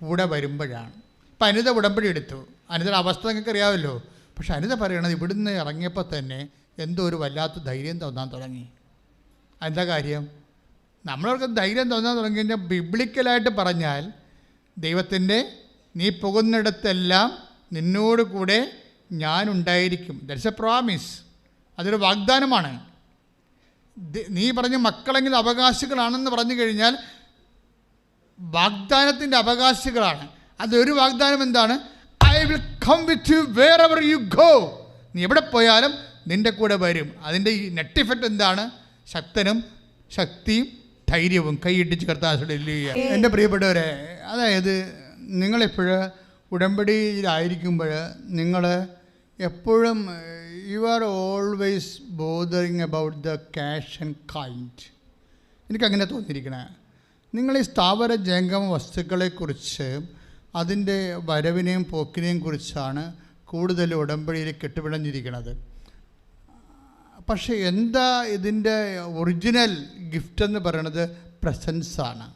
കൂടെ വരുമ്പോഴാണ്. ഇപ്പം അനിത ഉടമ്പടി എടുത്തു. അനിതയുടെ അവസ്ഥ നിങ്ങൾക്ക് അറിയാമല്ലോ. പക്ഷെ അനിത പറയണത് ഇവിടുന്ന് ഇറങ്ങിയപ്പോൾ തന്നെ എന്തോ ഒരു വല്ലാത്ത ധൈര്യം തോന്നാൻ തുടങ്ങി. എന്താ കാര്യം? നമ്മളവർക്ക് ധൈര്യം തോന്നാൻ തുടങ്ങി കഴിഞ്ഞാൽ ബിബ്ലിക്കലായിട്ട് പറഞ്ഞാൽ ദൈവത്തിൻ്റെ നീ പോകുന്നിടത്തെല്ലാം നിന്നോട് കൂടെ ഞാനുണ്ടായിരിക്കും. That's A promise. അതൊരു വാഗ്ദാനമാണ്. നീ പറഞ്ഞ മക്കളെങ്കിലും അവകാശികളാണെന്ന് പറഞ്ഞു കഴിഞ്ഞാൽ വാഗ്ദാനത്തിൻ്റെ അവകാശികളാണ്. അതൊരു വാഗ്ദാനം എന്താണ്? I will come with you wherever you go. നീ എവിടെ പോയാലും നിൻ്റെ കൂടെ വരും. അതിൻ്റെ ഈ നെറ്റ് ഇഫക്റ്റ് എന്താണ്? ശക്തിയും ധൈര്യവും. കൈയിട്ടിച്ച് കർത്താവ്. എൻ്റെ പ്രിയപ്പെട്ടവരെ, അതായത് നിങ്ങളിപ്പോഴ് ഉടമ്പടിയിലായിരിക്കുമ്പോൾ നിങ്ങൾ എപ്പോഴും you are always bothering about the cash and kind. എനിക്കങ്ങനെ തോന്നിയിരിക്കണേ. നിങ്ങൾ ഈ സ്ഥാവര ജംഗമ വസ്തുക്കളെക്കുറിച്ച്, അതിൻ്റെ വരവിനെയും പോക്കിനെയും കുറിച്ചാണ് കൂടുതൽ ഉടമ്പടിയിൽ കെട്ടുപിടഞ്ഞിരിക്കുന്നത്. പക്ഷേ എന്താ ഇതിൻ്റെ ഒറിജിനൽ ഗിഫ്റ്റ് എന്ന് പറയുന്നത്? പ്രസൻസാണ്,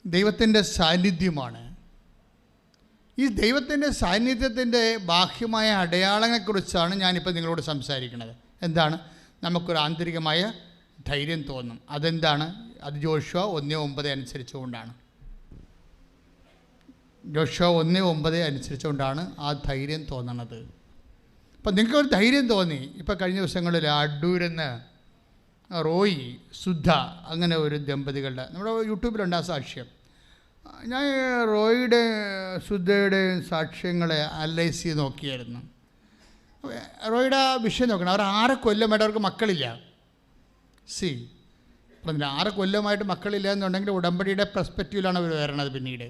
ദൈവത്തിൻ്റെ സാന്നിധ്യമാണ്. ഈ ദൈവത്തിൻ്റെ സാന്നിധ്യത്തിൻ്റെ ബാഹ്യമായ അടയാളങ്ങളെക്കുറിച്ചാണ് ഞാനിപ്പോൾ നിങ്ങളോട് സംസാരിക്കുന്നത്. എന്താണ്? നമുക്കൊരു ആന്തരികമായ ധൈര്യം തോന്നും. അതെന്താണ്? അത് ജോഷുവ 1:9 അനുസരിച്ചുകൊണ്ടാണ്. ജോഷുവ 1:9 അനുസരിച്ചുകൊണ്ടാണ് ആ ധൈര്യം തോന്നണത്. അപ്പം നിങ്ങൾക്കൊരു ധൈര്യം തോന്നി. ഇപ്പോൾ കഴിഞ്ഞ ദിവസങ്ങളിൽ അടൂരെന്ന് റോയി സുധ അങ്ങനെ ഒരു ദമ്പതികളുടെ നമ്മുടെ യൂട്യൂബിലുണ്ട് ആ സാക്ഷ്യം. ഞാൻ റോയിയുടെ സുധയുടെ സാക്ഷ്യങ്ങളെ അനലൈസ് ചെയ്ത് നോക്കിയായിരുന്നു. റോയിയുടെ വിഷയം നോക്കണം. അവർ 6 കൊല്ലമായിട്ട് അവർക്ക് മക്കളില്ല. പറഞ്ഞില്ല 6 കൊല്ലമായിട്ട് മക്കളില്ല എന്നുണ്ടെങ്കിൽ ഉടമ്പടിയുടെ പെർസ്പെക്റ്റീവിലാണ് അവർ വരണത്. പിന്നീട്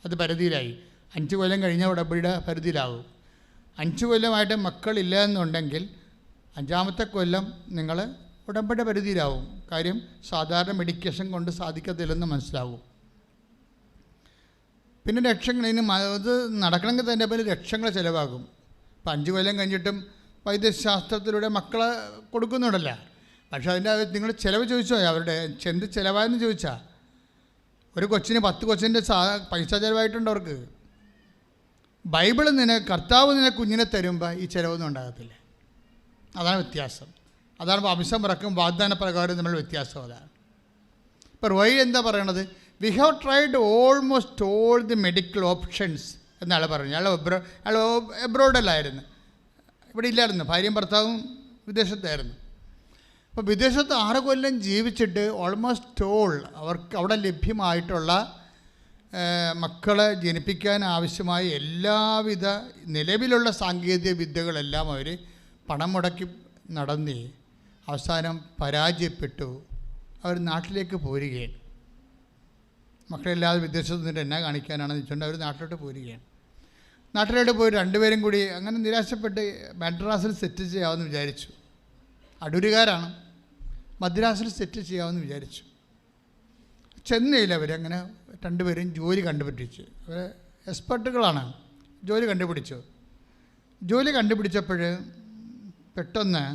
അത് പരിധിയിലായി. 5 കൊല്ലം കഴിഞ്ഞാൽ ഉടമ്പടിയുടെ പരിധിയിലാവും. 5 കൊല്ലമായിട്ട് മക്കളില്ല എന്നുണ്ടെങ്കിൽ 5ാമത്തെ കൊല്ലം നിങ്ങൾ ഉടമ്പടി പരിധിയിലാവും. കാര്യം സാധാരണ മെഡിക്കേഷൻ കൊണ്ട് സാധിക്കത്തില്ലെന്ന് മനസ്സിലാവും. പിന്നെ ലക്ഷങ്ങൾ, ഇനി അത് നടക്കണമെങ്കിൽ തന്നെ പിന്നെ ലക്ഷങ്ങൾ ചിലവാകും. ഇപ്പം 5 കൊല്ലം കഴിഞ്ഞിട്ടും വൈദ്യശാസ്ത്രത്തിലൂടെ മക്കളെ കൊടുക്കുന്നുണ്ടല്ല. പക്ഷേ അതിൻ്റെ നിങ്ങൾ ചിലവ് ചോദിച്ചോ, അവരുടെ എന്ത് ചിലവായെന്ന് ചോദിച്ചാൽ ഒരു കൊച്ചിന് 10 കൊച്ചിൻ്റെ പൈസ ചിലവായിട്ടുണ്ട് അവർക്ക്. ബൈബിൾ കർത്താവ് കുഞ്ഞിനെ തരുമ്പോൾ ഈ ചിലവൊന്നും ഉണ്ടാകത്തില്ല. അതാണ് വ്യത്യാസം. അതാണ് വംശം പിറക്കും വാഗ്ദാന പ്രകാരം നമ്മൾ വ്യത്യാസം. അതാണ് ഇപ്പോൾ റോയി എന്താ പറയണത്? We have tried almost all the medical options എന്നാൾ പറഞ്ഞു. അയാൾ എബ്രോഡല്ലായിരുന്നു, ഇവിടെ ഇല്ലായിരുന്നു. ഭാര്യയും ഭർത്താവും വിദേശത്തായിരുന്നു. അപ്പോൾ വിദേശത്ത് 6 കൊല്ലം ജീവിച്ചിട്ട് ഓൾമോസ്റ്റ് ഓൾ അവർക്ക് അവിടെ ലഭ്യമായിട്ടുള്ള മക്കളെ ജനിപ്പിക്കാൻ ആവശ്യമായ എല്ലാവിധ നിലവിലുള്ള സാങ്കേതിക വിദ്യകളെല്ലാം അവർ പണം മുടക്കി നടന്നേ അവസാനം പരാജയപ്പെട്ടു. അവർ നാട്ടിലേക്ക് പോരുകയാണ്. മക്കളില്ലാതെ വിദേശത്ത് നിന്നിട്ട് എന്നാ കാണിക്കാനാണെന്ന് വെച്ചുകൊണ്ട് അവർ നാട്ടിലോട്ട് പോരുകയാണ്. നാട്ടിലോട്ട് പോയി 2 പേരും കൂടി അങ്ങനെ നിരാശപ്പെട്ട് മദ്രാസിൽ സെറ്റ് ചെയ്യാമെന്ന് വിചാരിച്ചു. അടൂരുകാരാണ്. മദ്രാസിൽ സെറ്റ് ചെയ്യാമെന്ന് വിചാരിച്ചു. ചെന്നൈയിൽ അവരങ്ങനെ 2 പേരും ജോലി കണ്ടുപിടിച്ചു. അവർ എക്സ്പെർട്ടുകളാണ്. ജോലി കണ്ടുപിടിച്ചു. ജോലി കണ്ടുപിടിച്ചപ്പോൾ പെട്ടെന്ന്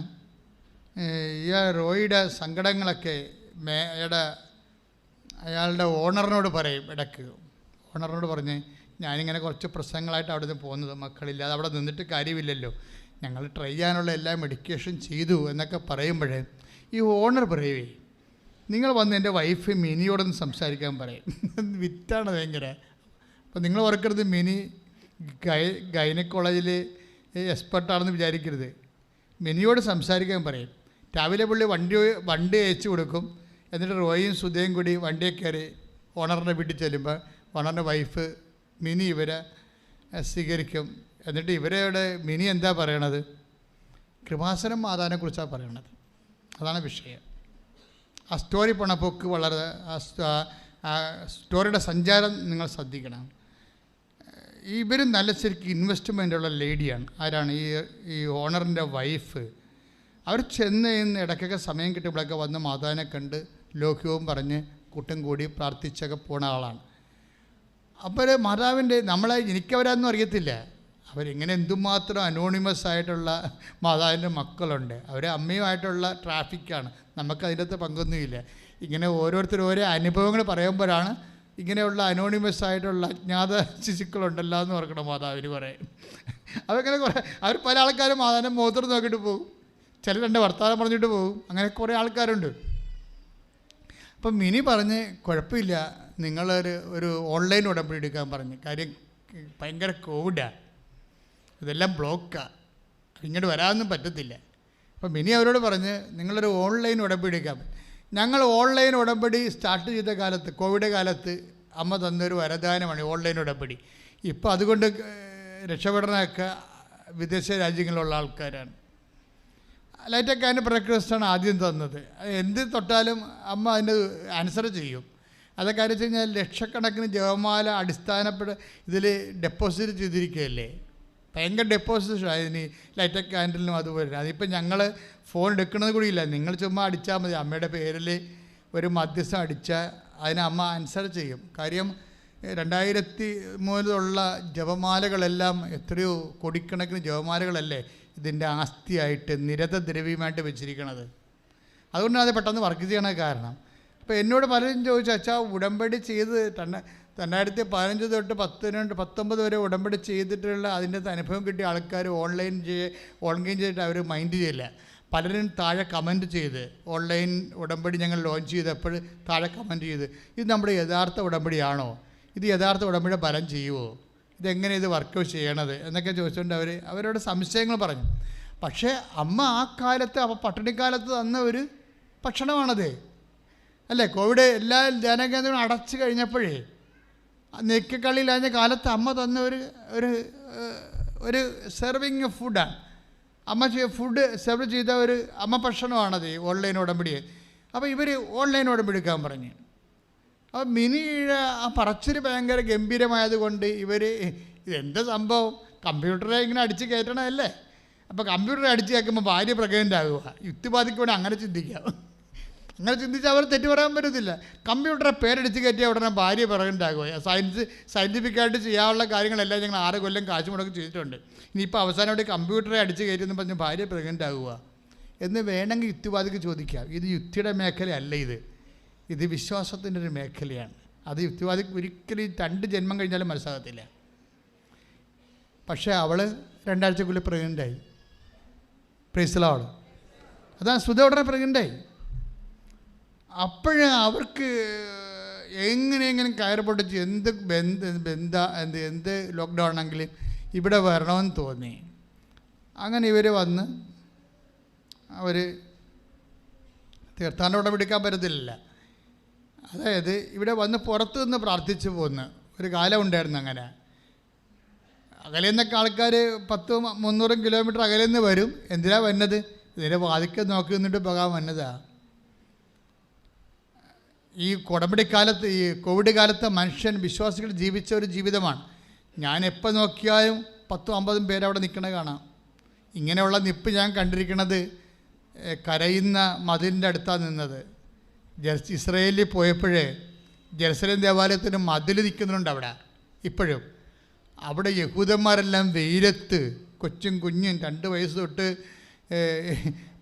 ഈ റോയിയുടെ സങ്കടങ്ങളൊക്കെ അയാളുടെ ഓണറിനോട് പറയും. ഇടയ്ക്ക് ഓണറിനോട് പറഞ്ഞ്, ഞാനിങ്ങനെ കുറച്ച് പ്രശ്നങ്ങളായിട്ട് അവിടെ നിന്ന് പോകുന്നത്, മക്കളില്ലാതെ അവിടെ നിന്നിട്ട് കാര്യമില്ലല്ലോ, ഞങ്ങൾ ട്രൈ ചെയ്യാനുള്ള എല്ലാ മെഡിക്കേഷൻ ചെയ്തു എന്നൊക്കെ പറയുമ്പോഴേ ഈ ഓണർ പറയുവേ, നിങ്ങൾ വന്ന് എൻ്റെ വൈഫ് മിനിയോടൊന്ന് സംസാരിക്കാൻ പറയും. വിറ്റാണ് ഭയങ്കര. അപ്പോൾ നിങ്ങൾ ഓർക്കരുത് മിനി ഗൈനക്കോളേജിൽ എക്സ്പെർട്ടാണെന്ന് വിചാരിക്കരുത്. മിനിയോട് സംസാരിക്കാൻ പറയും. രാവിലെ പുള്ളി വണ്ടി അയച്ചു കൊടുക്കും. എന്നിട്ട് റോയും സുധയും കൂടി വണ്ടിയെ കയറി ഓണറിൻ്റെ വീട്ടിൽ ചെല്ലുമ്പോൾ ഓണറിൻ്റെ വൈഫ് മിനി ഇവരെ സ്വീകരിക്കും. എന്നിട്ട് ഇവരുടെ മിനി എന്താ പറയണത്? കൃപാസനം മാതാവിനെക്കുറിച്ചാണ് പറയണത്. അതാണ് വിഷയം. ആ സ്റ്റോറി പോണപ്പോക്ക് വളരെ ആ സ്റ്റോറിയുടെ സഞ്ചാരം നിങ്ങൾ ശ്രദ്ധിക്കണം. ഇവരും നല്ല ശരിക്കും ഇൻവെസ്റ്റ്മെൻ്റുള്ള ലേഡിയാണ്. ആരാണ്? ഈ ഓണറിൻ്റെ വൈഫ്. അവർ ചെന്ന് ഇടയ്ക്കൊക്കെ സമയം കിട്ടുമ്പോഴൊക്കെ വന്ന് മാതാവിനെ കണ്ട് ലോക്യവും പറഞ്ഞ് കൂട്ടം കൂടി പ്രാർത്ഥിച്ചൊക്കെ പോണ ആളാണ്. അപ്പോൾ മാതാവിൻ്റെ എനിക്കവരാന്നും അറിയത്തില്ല. അവരിങ്ങനെ എന്തുമാത്രം അനോണിമസ് ആയിട്ടുള്ള മാതാവിൻ്റെ മക്കളുണ്ട്. അവർ അമ്മയുമായിട്ടുള്ള ട്രാഫിക്കാണ്. നമുക്കതിനകത്ത് പങ്കൊന്നുമില്ല. ഇങ്ങനെ ഓരോരുത്തരും ഓരോ അനുഭവങ്ങൾ പറയുമ്പോഴാണ് ഇങ്ങനെയുള്ള അനോണിമസ് ആയിട്ടുള്ള അജ്ഞാത ശിശുക്കളുണ്ടല്ലോ എന്ന് ഓർക്കണം മാതാവിന് കുറേ. അവരങ്ങനെ കുറേ പല ആൾക്കാരും മാതാവിൻ്റെ മുഖത്തോട് നോക്കിയിട്ട് പോകും. ചിലർ എൻ്റെ വർത്തമാനം പറഞ്ഞിട്ട് പോകും. അങ്ങനെ കുറേ ആൾക്കാരുണ്ട്. അപ്പം മിനി പറഞ്ഞ് കുഴപ്പമില്ല, നിങ്ങളൊരു ഓൺലൈൻ ഉടമ്പടി എടുക്കാൻ പറഞ്ഞ്. കാര്യം ഭയങ്കര കോവിഡാണ്, ഇതെല്ലാം ബ്ലോക്കാണ്, ഇങ്ങോട്ട് വരാനൊന്നും പറ്റത്തില്ല. അപ്പം മിനി അവരോട് പറഞ്ഞ് നിങ്ങളൊരു ഓൺലൈൻ ഉടമ്പടി എടുക്കാം. ഞങ്ങൾ ഓൺലൈൻ ഉടമ്പടി സ്റ്റാർട്ട് ചെയ്ത കാലത്ത്, കോവിഡ് കാലത്ത് അമ്മ തന്നൊരു വരദാനമാണ് ഓൺലൈൻ ഉടമ്പടി. ഇപ്പോൾ അതുകൊണ്ട് രക്ഷപ്പെടണമൊക്കെ വിദേശ രാജ്യങ്ങളിലുള്ള ആൾക്കാരാണ്. ലൈറ്റൊക്കെ അതിൻ്റെ ബ്രേക്ക്ഫാസ്റ്റാണ് ആദ്യം തന്നത്. എന്ത് തൊട്ടാലും അമ്മ അതിൻ്റെ ആൻസർ ചെയ്യും. അതൊക്കെ വെച്ച് കഴിഞ്ഞാൽ ലക്ഷക്കണക്കിന് ജപമാല ഇതിൽ ഡെപ്പോസിറ്റ് ചെയ്തിരിക്കുകയല്ലേ. ഭയങ്കര ഡെപ്പോസിറ്റ് അതിന് ലൈറ്റൊക്കെ ക്യാൻഡലിനും അതുപോലെ. അതിപ്പോൾ ഞങ്ങൾ ഫോൺ എടുക്കുന്നത് കൂടിയില്ല. നിങ്ങൾ ചുമ്മാ അടിച്ചാൽ മതി. അമ്മയുടെ പേരിൽ ഒരു മധ്യസ്ഥം അടിച്ചാൽ അതിന് അമ്മ ആൻസർ ചെയ്യും. കാര്യം 2003 ജപമാലകളെല്ലാം എത്രയോ കോടിക്കണക്കിന് ജപമാലകളല്ലേ ഇതിൻ്റെ ആസ്തിയായിട്ട് നിരതദ്രവ്യമായിട്ട് വെച്ചിരിക്കണത്. അതുകൊണ്ടാണ് അത് പെട്ടെന്ന് വർക്ക് ചെയ്യണ കാരണം. അപ്പോൾ എന്നോട് പലരും ചോദിച്ചു, അച്ഛാ ഉടമ്പടി ചെയ്ത് 2015 തൊട്ട് 19 വരെ ഉടമ്പടി ചെയ്തിട്ടുള്ള അതിൻ്റെ അനുഭവം കിട്ടിയ ആൾക്കാർ ഓൺലൈൻ ചെയ്തിട്ട് അവർ മൈൻഡ് ചെയ്യില്ല. പലരും താഴെ കമൻറ്റ് ചെയ്ത് ഓൺലൈൻ ഉടമ്പടി ഞങ്ങൾ ലോഞ്ച് ചെയ്തപ്പോൾ താഴെ കമൻറ്റ് ചെയ്ത്, ഇത് നമ്മുടെ യഥാർത്ഥ ഉടമ്പടിയാണോ, ഇത് യഥാർത്ഥ ഉടമ്പടി ഫലം ചെയ്യുമോ, ഇതെങ്ങനെ ഇത് വർക്ക് ചെയ്യണത് എന്നൊക്കെ ചോദിച്ചുകൊണ്ട് അവരോട് സംശയങ്ങൾ പറഞ്ഞു. പക്ഷേ അമ്മ ആ കാലത്ത് പട്ടിണിക്കാലത്ത് തന്ന ഒരു ഭക്ഷണമാണത് അല്ലേ. കോവിഡ് എല്ലാ ധ്യാനകേന്ദ്രങ്ങളും അടച്ചു കഴിഞ്ഞപ്പോഴേ നെക്കിക്കളിയിലാഞ്ഞ കാലത്ത് അമ്മ തന്ന ഒരു സെർവിങ് ഫുഡാണ്. അമ്മ ഫുഡ് സെർവ് ചെയ്ത ഒരു അമ്മ ഭക്ഷണമാണത് ഓൺലൈൻ ഉടമ്പടി. അപ്പോൾ ഇവർ ഓൺലൈൻ ഉടമ്പെടുക്കാൻ പറഞ്ഞു. അപ്പോൾ മിനിയുടെ ആ പറച്ചിൽ ഭയങ്കര ഗംഭീരമായതുകൊണ്ട് ഇവർ ഇതെന്താ സംഭവം, കമ്പ്യൂട്ടറെ ഇങ്ങനെ അടിച്ച് കയറ്റണമല്ലേ. അപ്പോൾ കമ്പ്യൂട്ടറെ അടിച്ച് കയറ്റുമ്പോൾ ഭാര്യ പ്രഗ്നൻ്റ് ആകുക. യുക്തിവാദിക്ക് വേണ്ടി അങ്ങനെ ചിന്തിക്കാം. അങ്ങനെ ചിന്തിച്ചാൽ അവർ തെറ്റ് പറയാൻ പറ്റത്തില്ല. കമ്പ്യൂട്ടറെ പേരടിച്ച് കയറ്റിയ ഉടനെ ഭാര്യ പ്രഗ്നൻ്റ് ആകുക. സയൻറ്റിഫിക്കായിട്ട് ചെയ്യാനുള്ള കാര്യങ്ങളെല്ലാം ഞങ്ങൾ 6 കൊല്ലം കാശ് മുടക്കി ചെയ്തിട്ടുണ്ട്. ഇനിയിപ്പോൾ അവസാനമായിട്ട് കമ്പ്യൂട്ടറെ അടിച്ച് കയറ്റിയെന്ന് പറഞ്ഞ് ഭാര്യ പ്രഗ്നൻ്റ് ആകുക എന്ന് വേണമെങ്കിൽ യുക്തിവാദിക്ക് ചോദിക്കാം. ഇത് യുക്തിയുടെ മേഖലയല്ല, ഇത് വിശ്വാസത്തിൻ്റെ ഒരു മേഖലയാണ്. അത് യുക്തിവാദിക്ക് ഒരിക്കലും 2 ജന്മം കഴിഞ്ഞാലും മനസ്സിലാകത്തില്ല. പക്ഷേ അവൾ 2 ആഴ്ചക്കുള്ളിൽ പ്രഗ്നൻ്റായി. Praise the lord. അതാണ് സുധ ഉടനെ പ്രഗ്നൻ്റായി. അപ്പോഴേ അവർക്ക് എങ്ങനെയെങ്കിലും കയറ് പൊട്ടിച്ച് എന്ത് ലോക്ക്ഡൗൺ ആണെങ്കിലും ഇവിടെ വരണമെന്ന് തോന്നി. അങ്ങനെ ഇവർ വന്ന് അവർ തീർത്ഥാടനം എടുക്കാൻ പറ്റത്തില്ല. അതായത് ഇവിടെ വന്ന് പുറത്തു നിന്ന് പ്രാർത്ഥിച്ചു പോകുന്ന ഒരു കാലം ഉണ്ടായിരുന്നു. അങ്ങനെ അകലെ നിന്നൊക്കെ ആൾക്കാർ 100-300 കിലോമീറ്റർ അകലെ നിന്ന് വരും. എന്തിനാ വന്നത്? ഇതിൻ്റെ വാതിക്കെ നോക്കി നിന്നിട്ട് പോകാൻ വന്നതാ. ഈ കൊടമ്പടിക്കാലത്ത്, ഈ കോവിഡ് കാലത്ത് മനുഷ്യൻ, വിശ്വാസികൾ ജീവിച്ച ഒരു ജീവിതമാണ്. ഞാൻ എപ്പോൾ നോക്കിയാലും 10-50 പേര് അവിടെ നിൽക്കണ കാണാം. ഇങ്ങനെയുള്ള നിപ്പ് ഞാൻ കണ്ടിരിക്കുന്നത് കരയുന്ന മതിലിൻ്റെ അടുത്താണ് നിന്നത്. ഇസ്രയേലിൽ പോയപ്പോഴേ ജെറുസലേം ദേവാലയത്തിന് മതിൽ നിൽക്കുന്നുണ്ട് അവിടെ. ഇപ്പോഴും അവിടെ യഹൂദന്മാരെല്ലാം വെയിലത്ത്, കൊച്ചും കുഞ്ഞും 2 വയസ്സ് തൊട്ട്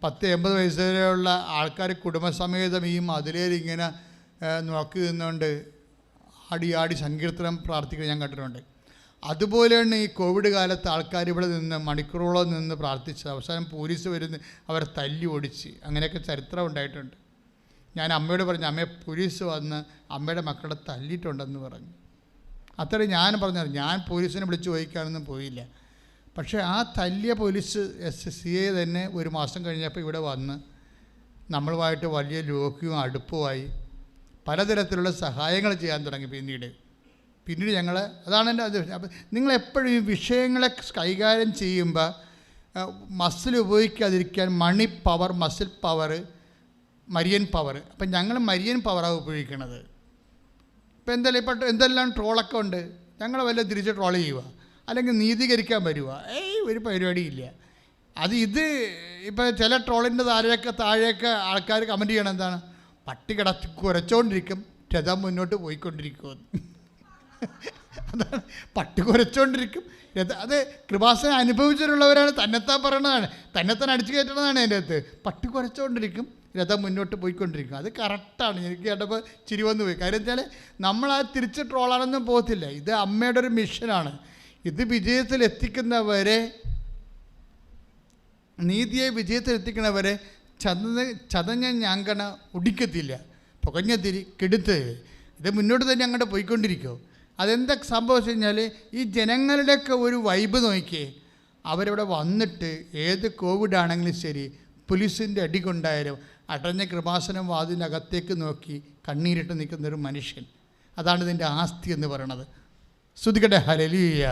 10-80 വയസ്സ് വരെയുള്ള ആൾക്കാർ കുടുംബസമേതം ഈ മതിലേൽ ഇങ്ങനെ നോക്കി നിന്നുകൊണ്ട് ആടി സങ്കീർത്തനം പ്രാർത്ഥിക്കുന്നത് ഞാൻ കണ്ടിട്ടുണ്ട്. അതുപോലെയാണ് ഈ കോവിഡ് കാലത്ത് ആൾക്കാർ ഇവിടെ നിന്ന് മണിക്കൂറോളം നിന്ന് പ്രാർത്ഥിച്ചത്. അവസാനം പോലീസ് വരുന്ന അവരെ തല്ലി ഓടിച്ച്, അങ്ങനെയൊക്കെ ചരിത്രം ഉണ്ടായിട്ടുണ്ട്. ഞാൻ അമ്മയോട് പറഞ്ഞു, അമ്മയെ പോലീസ് വന്ന് അമ്മയുടെ മക്കളെ തല്ലിയിട്ടുണ്ടെന്ന് പറഞ്ഞു. അത്രയും ഞാൻ പറഞ്ഞത്. ഞാൻ പോലീസിനെ വിളിച്ച് ചോദിക്കാനൊന്നും പോയില്ല. പക്ഷേ ആ തല്ലിയ പോലീസ് CA തന്നെ 1 മാസം കഴിഞ്ഞപ്പോൾ ഇവിടെ വന്ന് നമ്മളുമായിട്ട് വലിയ ലോക്യവും അടുപ്പമായി പലതരത്തിലുള്ള സഹായങ്ങൾ ചെയ്യാൻ തുടങ്ങി. പിന്നീട് ഞങ്ങൾ, അതാണ് എൻ്റെ അത്. അപ്പം നിങ്ങളെപ്പോഴും ഈ വിഷയങ്ങളെ കൈകാര്യം ചെയ്യുമ്പോൾ മസിൽ ഉപയോഗിക്കാതിരിക്കാൻ money power, muscle power, Marian power. അപ്പം ഞങ്ങൾ മരിയൻ പവറാണ് ഉപയോഗിക്കണത്. ഇപ്പം എന്തെല്ലാം ട്രോളൊക്കെ ഉണ്ട്, ഞങ്ങൾ വല്ല തിരിച്ച് ട്രോൾ ചെയ്യുക, അല്ലെങ്കിൽ നീതീകരിക്കാൻ വരുക. ഒരു പരിപാടിയില്ല. ഇത് ഇപ്പോൾ ചില ട്രോളിൻ്റെ താഴെയൊക്കെ ആൾക്കാർ കമൻറ്റ് ചെയ്യണം, എന്താണ്, പട്ടി കുരച്ചുകൊണ്ടിരിക്കും, രഥം മുന്നോട്ട് പോയിക്കൊണ്ടിരിക്കുമെന്ന്. അതാണ്, പട്ടി കുരച്ചുകൊണ്ടിരിക്കും രഥം. അത് കൃപാസനം അനുഭവിച്ചിട്ടുള്ളവരാണ് തന്നെത്താൻ പറയണതാണ്, തന്നെത്താൻ അടിച്ചു കയറ്റണതാണ് അതിൻ്റെ അകത്ത്. പട്ടി കുരച്ചുകൊണ്ടിരിക്കും, രഥം മുന്നോട്ട് പോയിക്കൊണ്ടിരിക്കും. അത് കറക്റ്റാണ്. എനിക്ക് കേട്ടപ്പോൾ ചിരി വന്നു പോയി. കാര്യം വെച്ചാൽ നമ്മളാ തിരിച്ച് ട്രോളാനൊന്നും പോകത്തില്ല. ഇത് അമ്മയുടെ ഒരു മിഷനാണ്. ഇത് വിജയത്തിലെത്തിക്കുന്നവരെ, നീതിയെ വിജയത്തിലെത്തിക്കുന്നവരെ ചതഞ്ഞ ഞാങ്കണ ഒടിക്കത്തില്ല, പുകഞ്ഞ തിരി കെടുത്ത്. ഇത് മുന്നോട്ട് തന്നെ അങ്ങോട്ട് പോയിക്കൊണ്ടിരിക്കുമോ. അതെന്താ സംഭവിച്ചു കഴിഞ്ഞാൽ ഈ ജനങ്ങളുടെയൊക്കെ ഒരു വൈബ് നോക്കിയേ. അവരിവിടെ വന്നിട്ട് ഏത് കോവിഡാണെങ്കിലും ശരി, പോലീസിൻ്റെ അടി കൊണ്ടായാലും അടഞ്ഞ കൃപാസനം വാതിനകത്തേക്ക് നോക്കി കണ്ണീരിട്ട് നിൽക്കുന്നൊരു മനുഷ്യൻ. അതാണ് ഇതിൻ്റെ ആസ്തി എന്ന് പറയണത്. സ്തുതിക്കട്ടെ, ഹല്ലേലൂയ.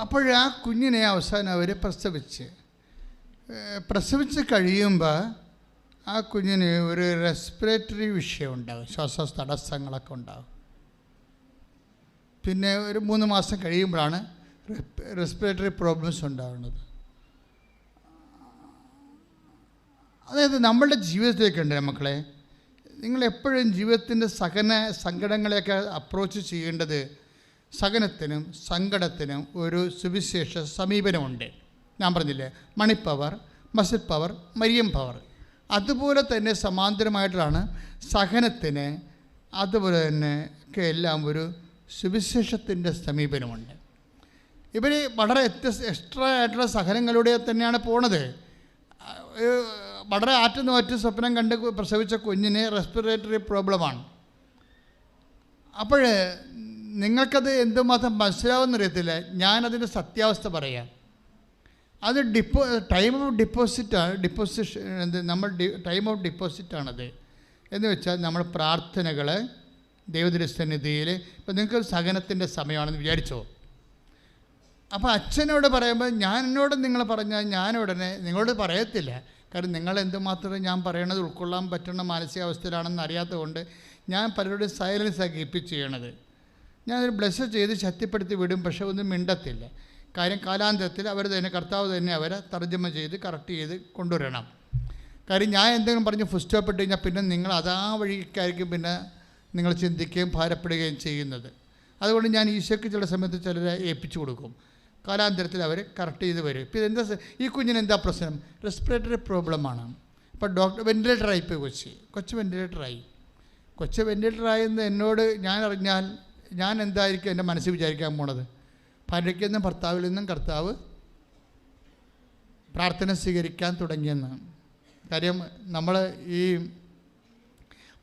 അപ്പോഴാ കുഞ്ഞിനെ അവസാനം അവർ പ്രസവിച്ച് കഴിയുമ്പോൾ ആ കുഞ്ഞിന് ഒരു റെസ്പിറേറ്ററി വിഷയം ഉണ്ടാകും, ശ്വാസ തടസ്സങ്ങളൊക്കെ ഉണ്ടാകും. പിന്നെ ഒരു 3 മാസം കഴിയുമ്പോഴാണ് റെസ്പിറേറ്ററി പ്രോബ്ലംസ് ഉണ്ടാകുന്നത്. അതായത് നമ്മളുടെ ജീവിതത്തിലേക്കുണ്ട് മക്കളെ, നിങ്ങളെപ്പോഴും ജീവിതത്തിൻ്റെ സങ്കടങ്ങളെയൊക്കെ അപ്രോച്ച് ചെയ്യേണ്ടത് സഹനത്തിനും സങ്കടത്തിനും ഒരു സുവിശേഷ സമീപനമുണ്ട്. ഞാൻ പറഞ്ഞില്ലേ, money power, muscle power, Mariam power. അതുപോലെ തന്നെ സമാന്തരമായിട്ടാണ് സഹനത്തിന്, അതുപോലെ തന്നെ ഒക്കെ എല്ലാം ഒരു സുവിശേഷത്തിൻ്റെ സമീപനമുണ്ട്. ഇവർ വളരെ എക്സ്ട്രാ ആയിട്ടുള്ള സഹനങ്ങളിലൂടെ തന്നെയാണ് പോണത്. വളരെ ആറ്റുനോറ്റ് സ്വപ്നം കണ്ട് പ്രസവിച്ച കുഞ്ഞിന് റെസ്പിറേറ്ററി പ്രോബ്ലമാണ്. അപ്പോൾ നിങ്ങൾക്കത് എന്തുമാത്രം മനസ്സിലാവുമെന്നറിയത്തില്ല. ഞാനതിൻ്റെ സത്യാവസ്ഥ പറയാം. അത് ടൈം ഓഫ് ഡിപ്പോസിറ്റ് നമ്മൾ ടൈം ഓഫ് ഡിപ്പോസിറ്റാണത്. എന്ന് വെച്ചാൽ നമ്മൾ പ്രാർത്ഥനകൾ ദൈവത്തിൻ്റെ ഇപ്പം നിങ്ങൾക്ക് സഹനത്തിൻ്റെ സമയമാണെന്ന് വിചാരിച്ചോ. അപ്പോൾ അച്ഛനോട് പറയുമ്പോൾ എന്നോട് നിങ്ങൾ പറഞ്ഞാൽ ഞാൻ ഉടനെ നിങ്ങളോട് പറയത്തില്ല. കാരണം നിങ്ങൾ എന്തുമാത്രം ഞാൻ പറയണത് ഉൾക്കൊള്ളാൻ പറ്റുന്ന മാനസികാവസ്ഥയിലാണെന്ന് അറിയാത്തതുകൊണ്ട് ഞാൻ പലരുടെയും സൈലൻസാണ് കീപ്പിച്ച് ചെയ്യണത്. ഞാനൊരു ബ്ലെസ് ചെയ്ത് ശക്തിപ്പെടുത്തി വിടും, പക്ഷെ ഒന്നും മിണ്ടത്തില്ല. കാര്യം കാലാന്തരത്തിൽ അവർ തന്നെ, കർത്താവ് തന്നെ അവരെ തർജ്ജമ ചെയ്ത് കറക്റ്റ് ചെയ്ത് കൊണ്ടുവരണം. കാര്യം ഞാൻ എന്തെങ്കിലും പറഞ്ഞ് ഫുൾ സ്റ്റോപ്പ് ഇട്ട് കഴിഞ്ഞാൽ പിന്നെ നിങ്ങൾ അതാ വഴിക്കായിരിക്കും പിന്നെ നിങ്ങൾ ചിന്തിക്കുകയും ഭാരപ്പെടുകയും ചെയ്യുന്നത്. അതുകൊണ്ട് ഞാൻ ഈശോയ്ക്ക് ചില സമയത്ത് ചിലരെ ഏൽപ്പിച്ചു കൊടുക്കും. കാലാന്തരത്തിൽ അവർ കറക്റ്റ് ചെയ്ത് വരും. ഇപ്പോൾ എന്താ ഈ കുഞ്ഞിന് എന്താ പ്രശ്നം? റെസ്പിറേറ്ററി പ്രോബ്ലമാണ്. ഇപ്പോൾ ഡോക്ടർ വെൻറ്റിലേറ്ററായി ഇപ്പോൾ കൊച്ചു വെൻറ്റിലേറ്ററായി. കൊച്ചു വെൻറ്റിലേറ്ററായെന്ന് എന്നോട് ഞാൻ അറിഞ്ഞാൽ ഞാൻ എന്തായിരിക്കും എൻ്റെ മനസ്സിൽ വിചാരിക്കാൻ പോണത്? ഭാര്യയ്ക്ക് നിന്നും ഭർത്താവിൽ നിന്നും കർത്താവ് പ്രാർത്ഥന സ്വീകരിക്കാൻ തുടങ്ങിയെന്ന്. കാര്യം നമ്മൾ ഈ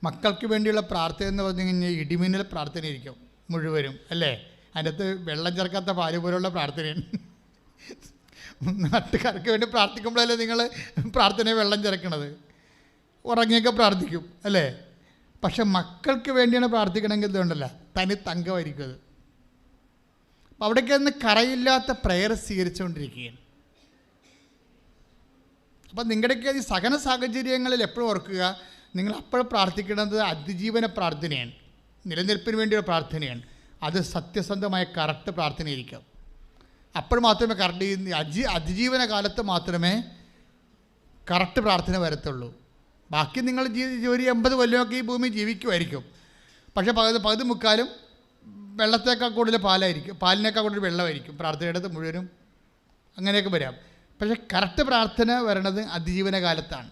മക്കൾക്ക് വേണ്ടിയുള്ള പ്രാർത്ഥന എന്ന് പറഞ്ഞു കഴിഞ്ഞാൽ ഇടിമിന്നൽ പ്രാർത്ഥനയായിരിക്കും മുഴുവനും, അല്ലേ? അതിൻ്റെ അകത്ത് വെള്ളം ചേർക്കാത്ത പാല് പോലുള്ള പ്രാർത്ഥനയാണ്. നാട്ടുകാർക്ക് വേണ്ടി പ്രാർത്ഥിക്കുമ്പോഴല്ലേ നിങ്ങൾ പ്രാർത്ഥനയെ വെള്ളം ചേർക്കണത്? ഉറങ്ങിയൊക്കെ പ്രാർത്ഥിക്കും, അല്ലേ? പക്ഷെ മക്കൾക്ക് വേണ്ടിയാണ് പ്രാർത്ഥിക്കണമെങ്കിൽ ഇതുണ്ടല്ല, തനി തങ്കമായിരിക്കും അത്. അപ്പം അവിടേക്ക് ഒന്ന് കറയില്ലാത്ത പ്രയർ സ്വീകരിച്ചുകൊണ്ടിരിക്കുകയാണ്. അപ്പം നിങ്ങളുടെയൊക്കെ ഈ സഹന സാഹചര്യങ്ങളിൽ എപ്പോഴും ഓർക്കുക, നിങ്ങൾ അപ്പോൾ പ്രാർത്ഥിക്കേണ്ടത് അതിജീവന പ്രാർത്ഥനയാണ്, നിലനിൽപ്പിന് വേണ്ടിയുള്ള പ്രാർത്ഥനയാണ്. അത് സത്യസന്ധമായ കറക്റ്റ് പ്രാർത്ഥനയായിരിക്കും. അപ്പോൾ മാത്രമേ കറക്റ്റ് അതിജീവന കാലത്ത് മാത്രമേ കറക്റ്റ് പ്രാർത്ഥന വരത്തുള്ളൂ. ബാക്കി നിങ്ങൾ ഒരു 80 കൊല്ലമൊക്കെ ഈ ഭൂമി ജീവിക്കുമായിരിക്കും. പക്ഷേ പകുതി മുക്കാലും വെള്ളത്തേക്കാൾ കൂടുതൽ പാലായിരിക്കും, പാലിനേക്കാൾ കൂടുതൽ വെള്ളമായിരിക്കും പ്രാർത്ഥനയുടെ മുഴുവനും. അങ്ങനെയൊക്കെ വരാം. പക്ഷേ കറക്റ്റ് പ്രാർത്ഥന വരണത് അതിജീവന കാലത്താണ്.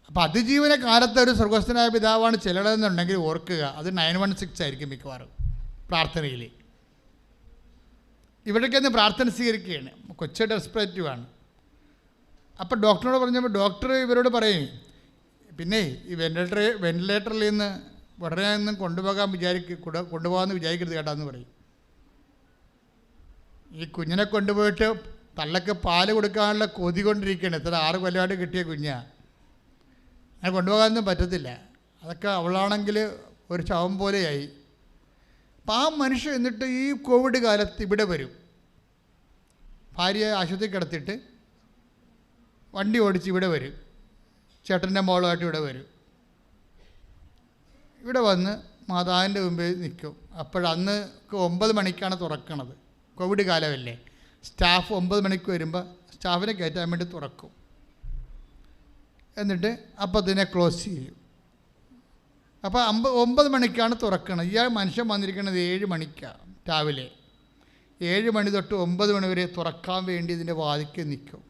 അപ്പോൾ അതിജീവന കാലത്ത് ഒരു സ്വർഗസ്ഥനായ പിതാവാണ് ചെല്ലണമെന്നുണ്ടെങ്കിൽ ഓർക്കുക, അത് 916 ആയിരിക്കും മിക്കവാറും പ്രാർത്ഥനയിൽ. ഇവിടേക്കൊന്ന് പ്രാർത്ഥന സ്വീകരിക്കുകയാണ്, കൊച്ചു ഡെസ്പറേറ്റീവാണ്. അപ്പോൾ ഡോക്ടറോട് പറഞ്ഞപ്പോൾ ഡോക്ടർ ഇവരോട് പറയും, പിന്നെ ഈ വെന്റിലേറ്ററിൽ നിന്ന് ഉടനെ ഒന്നും കൊണ്ടുപോകാമെന്ന് വിചാരിക്കരുത് കേട്ടാന്ന് പറയും. ഈ കുഞ്ഞിനെ കൊണ്ടുപോയിട്ട് തള്ളക്ക് പാല് കൊടുക്കാനുള്ള കൊതി കൊണ്ടിരിക്കുകയാണ്. എത്ര 6 കൊല്ലമായിട്ട് കിട്ടിയ കുഞ്ഞാണ്, അങ്ങനെ കൊണ്ടുപോകാനൊന്നും പറ്റത്തില്ല. അതൊക്കെ അവളാണെങ്കിൽ ഒരു ശവം പോലെയായി. അപ്പം ആ മനുഷ്യൻ എന്നിട്ട് ഈ കോവിഡ് കാലത്ത് ഇവിടെ വരും, ഭാര്യയെ ആശുപത്രി കിടത്തിയിട്ട് വണ്ടി ഓടിച്ച് ഇവിടെ വരും, ചേട്ടൻ്റെ മോളുമായിട്ട് ഇവിടെ വരും. ഇവിടെ വന്ന് മാതാവിൻ്റെ മുമ്പിൽ നിൽക്കും. അപ്പോഴന്ന് 9 മണിക്കാണ് തുറക്കണത്, കോവിഡ് കാലമല്ലേ. സ്റ്റാഫ് 9 മണിക്ക് വരുമ്പോൾ സ്റ്റാഫിനെ കയറ്റാൻ വേണ്ടി തുറക്കും. എന്നിട്ട് അപ്പോൾ അതിനെ ക്ലോസ് ചെയ്യും. അപ്പോൾ 9 മണിക്കാണ് തുറക്കണത്. ഈ മനുഷ്യൻ വന്നിരിക്കുന്നത് 7 മണിക്കാണ് രാവിലെ. 7 മണി തൊട്ട് 9 മണി വരെ തുറക്കാൻ വേണ്ടി ഇതിൻ്റെ വാതിൽക്ക് നിൽക്കും.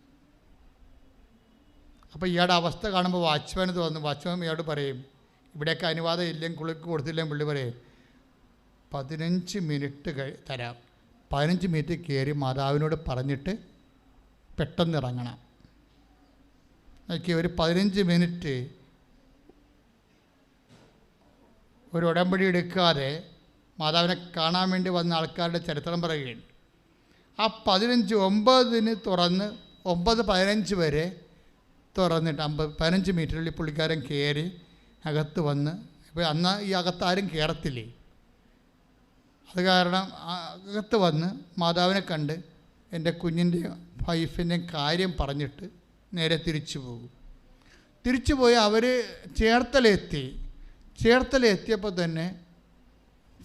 അപ്പോൾ ഇയാളുടെ അവസ്ഥ കാണുമ്പോൾ വാച്ച്മാന് തോന്നും. വാച്ച്മാൻ ഇയാളോട് പറയും, ഇവിടെയൊക്കെ അനുവാദം ഇല്ലെങ്കിൽ കുളിക്ക് കൊടുത്തില്ലെങ്കിൽ പുള്ളി പറയും 15 മിനിറ്റ് തരാം, 15 മിനിറ്റ് കയറി മാതാവിനോട് പറഞ്ഞിട്ട് പെട്ടെന്ന് ഇറങ്ങണം. ഒരു 15 മിനിറ്റ് ഒരു ഉടമ്പടി എടുക്കാതെ മാതാവിനെ കാണാൻ വേണ്ടി വന്ന ആൾക്കാരുടെ ചരിത്രം പറയുകയാണ്. ആ 9 തുറന്ന് 9:15 വരെ തുറന്നിട്ട് 15 മിനിറ്റിനുള്ളിൽ പുള്ളിക്കാരൻ കയറി അകത്ത് വന്ന്, ഇപ്പോൾ അന്ന് ഈ അകത്താരും കയറത്തില്ലേ, അത് കാരണം അകത്ത് വന്ന് മാതാവിനെ കണ്ട് എൻ്റെ കുഞ്ഞിൻ്റെ വൈഫിൻ്റെയും കാര്യം പറഞ്ഞിട്ട് നേരെ തിരിച്ചു പോകും. തിരിച്ചു പോയി അവർ ചേർത്തലെത്തിയപ്പോൾ തന്നെ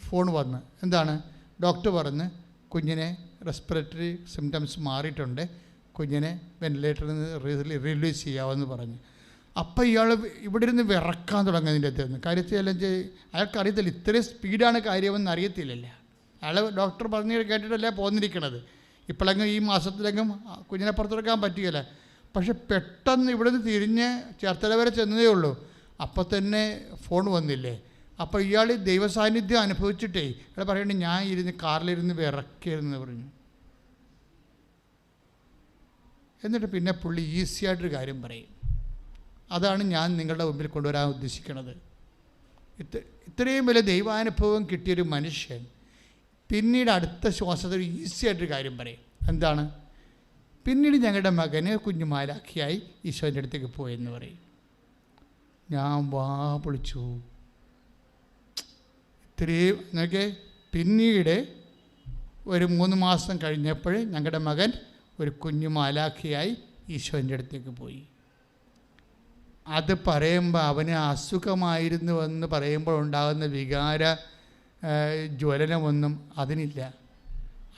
ഫോൺ വന്ന്, എന്താണ് ഡോക്ടർ പറഞ്ഞ് കുഞ്ഞിനെ റെസ്പിറേറ്ററി സിംറ്റംസ് മാറിയിട്ടുണ്ട്, കുഞ്ഞിനെ വെന്റിലേറ്ററിൽ നിന്ന് റിലീസ് ചെയ്യാമെന്ന് പറഞ്ഞു. അപ്പം ഇയാൾ ഇവിടെ ഇരുന്ന് വിറക്കാൻ തുടങ്ങുന്നതിൻ്റെ അകത്ത് കാര്യത്തിൽ അയാൾക്കറിയത്തില്ല ഇത്രയും സ്പീഡാണ് കാര്യമെന്ന് അറിയത്തില്ലല്ലോ. അയാൾ ഡോക്ടർ പറഞ്ഞ് കേട്ടിട്ടല്ലേ പോന്നിരിക്കണത്. ഇപ്പോഴെങ്കിലും ഈ മാസത്തിലെങ്കിലും കുഞ്ഞിനെ പുറത്തെടുക്കാൻ പറ്റുകയില്ല. പക്ഷെ പെട്ടെന്ന് ഇവിടെ നിന്ന് തിരിഞ്ഞ് ചേർത്തല വരെ ചെന്നതേ ഉള്ളൂ, അപ്പം തന്നെ ഫോൺ വന്നില്ലേ. അപ്പോൾ ഇയാൾ ദൈവസാന്നിധ്യം അനുഭവിച്ചിട്ടേ ഇയാൾ പറയണേ ഞാൻ കാറിലിരുന്ന് വിറക്കിയിരുന്നു പറഞ്ഞു. എന്നിട്ട് പിന്നെ പുള്ളി ഈസിയായിട്ടൊരു കാര്യം പറയും. അതാണ് ഞാൻ നിങ്ങളുടെ മുമ്പിൽ കൊണ്ടുവരാൻ ഉദ്ദേശിക്കുന്നത്. ഇത്രയും വലിയ ദൈവാനുഭവം കിട്ടിയൊരു മനുഷ്യൻ പിന്നീട് അടുത്ത ശ്വാസത്തിൽ ഈസിയായിട്ടൊരു കാര്യം പറയും. എന്താണ്? പിന്നീട് ഞങ്ങളുടെ മകന് കുഞ്ഞുമാലാഖിയായി ഈശോൻ്റെ അടുത്തേക്ക് പോയെന്ന് പറയും. ഞാൻ വാ പൊളിച്ചു. ഇത്രയും എന്നൊക്കെ പിന്നീട് ഒരു 3 മാസം കഴിഞ്ഞപ്പോൾ ഞങ്ങളുടെ മകൻ ഒരു കുഞ്ഞുമാലാഖിയായി ഈശോൻ്റെ അടുത്തേക്ക് പോയി. അത് പറയുമ്പോൾ അവന് അസുഖമായിരുന്നുവെന്ന് പറയുമ്പോൾ ഉണ്ടാകുന്ന വികാര ജ്വലനമൊന്നും അതിനില്ല.